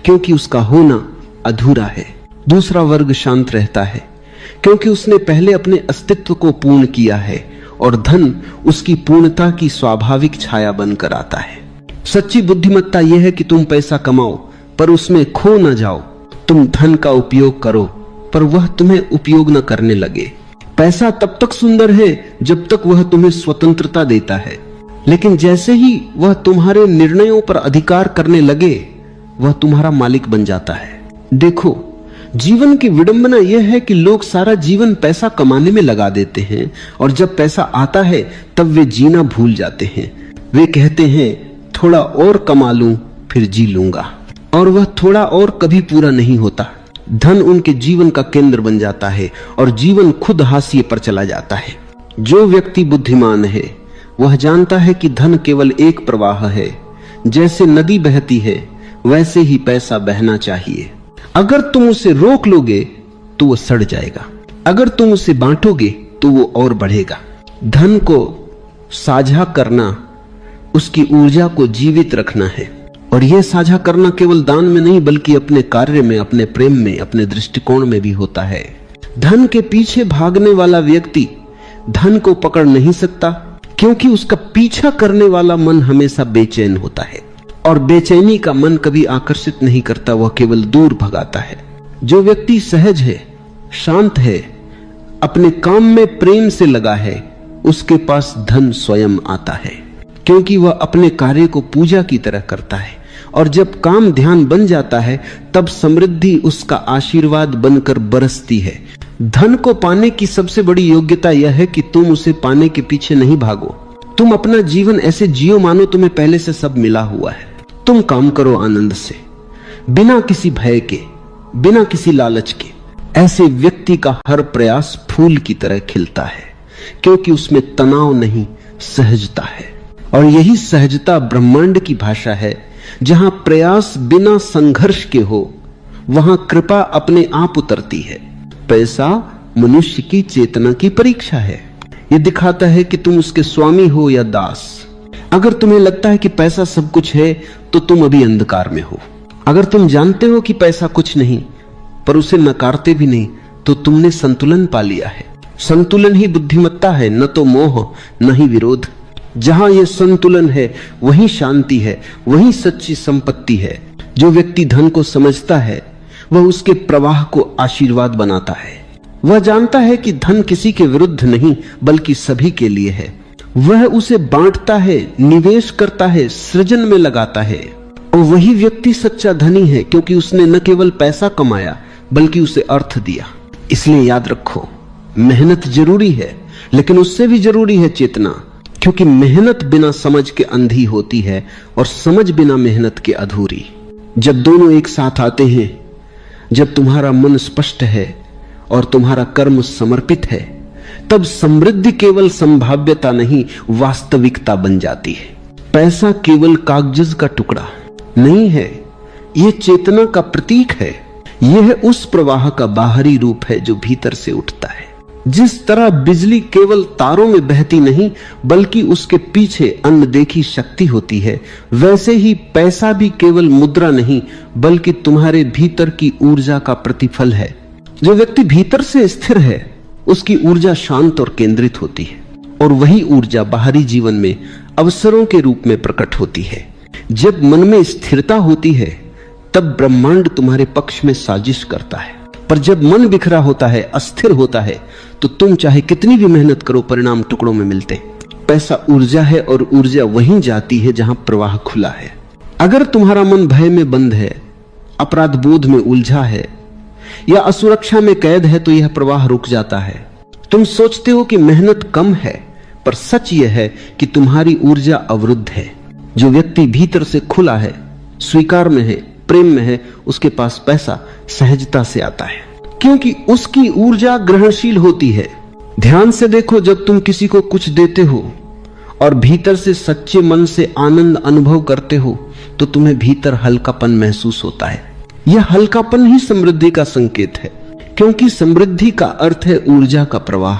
क्योंकि उसका होना अधूरा है। दूसरा वर्ग शांत रहता है क्योंकि उसने पहले अपने अस्तित्व को पूर्ण किया है और धन उसकी पूर्णता की स्वाभाविक छाया बनकर आता है। सच्ची बुद्धिमत्ता यह है कि तुम पैसा कमाओ पर उसमें खो न जाओ। तुम धन का उपयोग करो पर वह तुम्हें उपयोग न करने लगे। पैसा तब तक सुंदर है जब तक वह तुम्हें स्वतंत्रता देता है, लेकिन जैसे ही वह तुम्हारे निर्णयों पर अधिकार करने लगे वह तुम्हारा मालिक बन जाता है। देखो, जीवन की विडंबना यह है कि लोग सारा जीवन पैसा कमाने में लगा देते हैं और जब पैसा आता है तब वे जीना भूल जाते हैं। वे कहते हैं थोड़ा और कमा लूं फिर जी लूंगा। और वह थोड़ा और कभी पूरा नहीं होता। धन उनके जीवन का केंद्र बन जाता है और जीवन खुद हाशिए पर चला जाता है। जो व्यक्ति बुद्धिमान है वह जानता है कि धन केवल एक प्रवाह है। जैसे नदी बहती है वैसे ही पैसा बहना चाहिए। अगर तुम उसे रोक लोगे तो वो सड़ जाएगा, अगर तुम उसे बांटोगे तो वो और बढ़ेगा। धन को साझा करना उसकी ऊर्जा को जीवित रखना है, और यह साझा करना केवल दान में नहीं बल्कि अपने कार्य में, अपने प्रेम में, अपने दृष्टिकोण में भी होता है। धन के पीछे भागने वाला व्यक्ति धन को पकड़ नहीं सकता, क्योंकि उसका पीछा करने वाला मन हमेशा बेचैन होता है, और बेचैनी का मन कभी आकर्षित नहीं करता, वह केवल दूर भगाता है। जो व्यक्ति सहज है, शांत है, अपने काम में प्रेम से लगा है, उसके पास धन स्वयं आता है, क्योंकि वह अपने कार्य को पूजा की तरह करता है। और जब काम ध्यान बन जाता है तब समृद्धि उसका आशीर्वाद बनकर बरसती है। धन को पाने की सबसे बड़ी योग्यता यह है कि तुम उसे पाने के पीछे नहीं भागो। तुम अपना जीवन ऐसे जियो मानो तुम्हें पहले से सब मिला हुआ है। तुम काम करो आनंद से, बिना किसी भय के, बिना किसी लालच के। ऐसे व्यक्ति का हर प्रयास फूल की तरह खिलता है, क्योंकि उसमें तनाव नहीं, सहजता है। और यही सहजता ब्रह्मांड की भाषा है। जहां प्रयास बिना संघर्ष के हो वहां कृपा अपने आप उतरती है। पैसा मनुष्य की चेतना की परीक्षा है। यह दिखाता है कि तुम उसके स्वामी हो या दास। अगर तुम्हें लगता है कि पैसा सब कुछ है तो तुम अभी अंधकार में हो। अगर तुम जानते हो कि पैसा कुछ नहीं पर उसे नकारते भी नहीं तो तुमने संतुलन पा लिया है। संतुलन ही बुद्धिमत्ता है, न तो मोह न ही विरोध। जहां यह संतुलन है वहीं शांति है, वहीं सच्ची संपत्ति है। जो व्यक्ति धन को समझता है वह उसके प्रवाह को आशीर्वाद बनाता है। वह जानता है कि धन किसी के विरुद्ध नहीं बल्कि सभी के लिए है। वह उसे बांटता है, निवेश करता है, सृजन में लगाता है। और वही व्यक्ति सच्चा धनी है, क्योंकि उसने न केवल पैसा कमाया बल्कि उसे अर्थ दिया। इसलिए याद रखो, मेहनत जरूरी है, लेकिन उससे भी जरूरी है चेतना, क्योंकि मेहनत बिना समझ के अंधी होती है और समझ बिना मेहनत के अधूरी। जब दोनों एक साथ आते हैं, जब तुम्हारा मन स्पष्ट है और तुम्हारा कर्म समर्पित है, तब समृद्धि केवल संभाव्यता नहीं वास्तविकता बन जाती है। पैसा केवल कागज का टुकड़ा नहीं है, यह चेतना का प्रतीक है। यह उस प्रवाह का बाहरी रूप है जो भीतर से उठता है। जिस तरह बिजली केवल तारों में बहती नहीं बल्कि उसके पीछे अनदेखी शक्ति होती है, वैसे ही पैसा भी केवल मुद्रा नहीं बल्कि तुम्हारे भीतर की ऊर्जा का प्रतिफल है। जो व्यक्ति भीतर से स्थिर है उसकी ऊर्जा शांत और केंद्रित होती है, और वही ऊर्जा बाहरी जीवन में अवसरों के रूप में प्रकट होती है। जब मन में स्थिरता होती है तब ब्रह्मांड तुम्हारे पक्ष में साजिश करता है, पर जब मन बिखरा होता है, अस्थिर होता है, तो तुम चाहे कितनी भी मेहनत करो परिणाम टुकड़ों में मिलते। पैसा ऊर्जा है और ऊर्जा वहीं जाती है जहां प्रवाह खुला है। अगर तुम्हारा मन भय में बंद है, अपराध बोध में उलझा है या असुरक्षा में कैद है तो यह प्रवाह रुक जाता है। तुम सोचते हो कि मेहनत कम है, पर सच यह है कि तुम्हारी ऊर्जा अवरुद्ध है। जो व्यक्ति भीतर से खुला है, स्वीकार में है, प्रेम में है, उसके पास पैसा सहजता से आता है, क्योंकि उसकी ऊर्जा ग्रहणशील होती है। ध्यान से देखो, जब तुम किसी को कुछ देते हो और भीतर से सच्चे मन से आनंद अनुभव करते हो तो तुम्हें भीतर हल्कापन महसूस होता है। यह हल्कापन ही समृद्धि का संकेत है, क्योंकि समृद्धि का अर्थ है ऊर्जा का प्रवाह।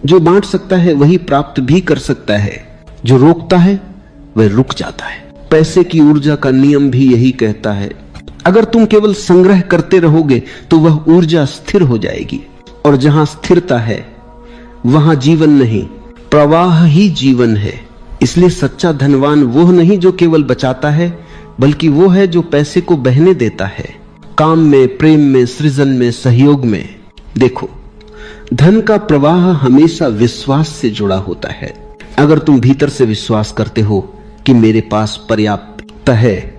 जो बांट सकता है वही प्राप्त भी कर सकता है, जो रोकता है वह रुक जाता है। पैसे की ऊर्जा का नियम भी यही कहता है। अगर तुम केवल संग्रह करते रहोगे तो वह ऊर्जा स्थिर हो जाएगी, और जहां स्थिरता है वहां जीवन नहीं, प्रवाह ही जीवन है। इसलिए सच्चा धनवान वो नहीं जो केवल बचाता है, बल्कि वो है जो पैसे को बहने देता है, काम में, प्रेम में, सृजन में, सहयोग में। देखो, धन का प्रवाह हमेशा विश्वास से जुड़ा होता है। अगर तुम भीतर से विश्वास करते हो कि मेरे पास पर्याप्त है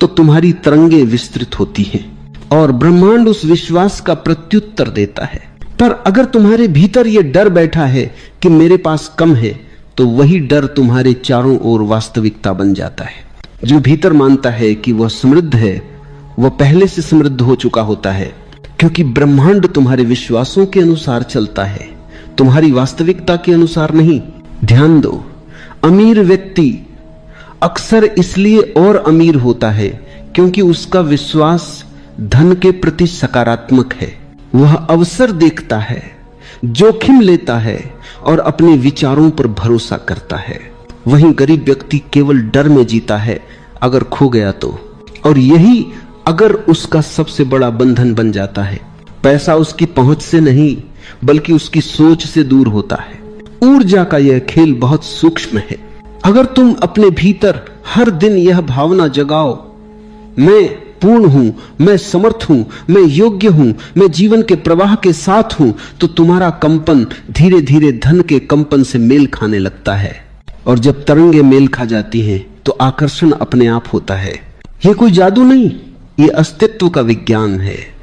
तो तुम्हारी तरंगे विस्तृत होती हैं और ब्रह्मांड उस विश्वास का प्रत्युत्तर देता है। पर अगर तुम्हारे भीतर यह डर बैठा है कि मेरे पास कम है, तो वही डर तुम्हारे चारों ओर वास्तविकता बन जाता है। जो भीतर मानता है कि वह समृद्ध है वह पहले से समृद्ध हो चुका होता है, क्योंकि ब्रह्मांड तुम्हारे विश्वासों के अनुसार चलता है, तुम्हारी वास्तविकता के अनुसार नहीं। ध्यान दो, अमीर व्यक्ति अक्सर इसलिए और अमीर होता है क्योंकि उसका विश्वास धन के प्रति सकारात्मक है। वह अवसर देखता है, जोखिम लेता है और अपने विचारों पर भरोसा करता है। वहीं गरीब व्यक्ति केवल डर में जीता है, अगर खो गया तो, और यही अगर उसका सबसे बड़ा बंधन बन जाता है। पैसा उसकी पहुंच से नहीं बल्कि उसकी सोच से दूर होता है। ऊर्जा का यह खेल बहुत सूक्ष्म है। अगर तुम अपने भीतर हर दिन यह भावना जगाओ, मैं पूर्ण हूं, मैं समर्थ हूं, मैं योग्य हूं, मैं जीवन के प्रवाह के साथ हूं, तो तुम्हारा कंपन धीरे धीरे धन के कंपन से मेल खाने लगता है। और जब तरंगे मेल खा जाती हैं तो आकर्षण अपने आप होता है। यह कोई जादू नहीं, यह अस्तित्व का विज्ञान है।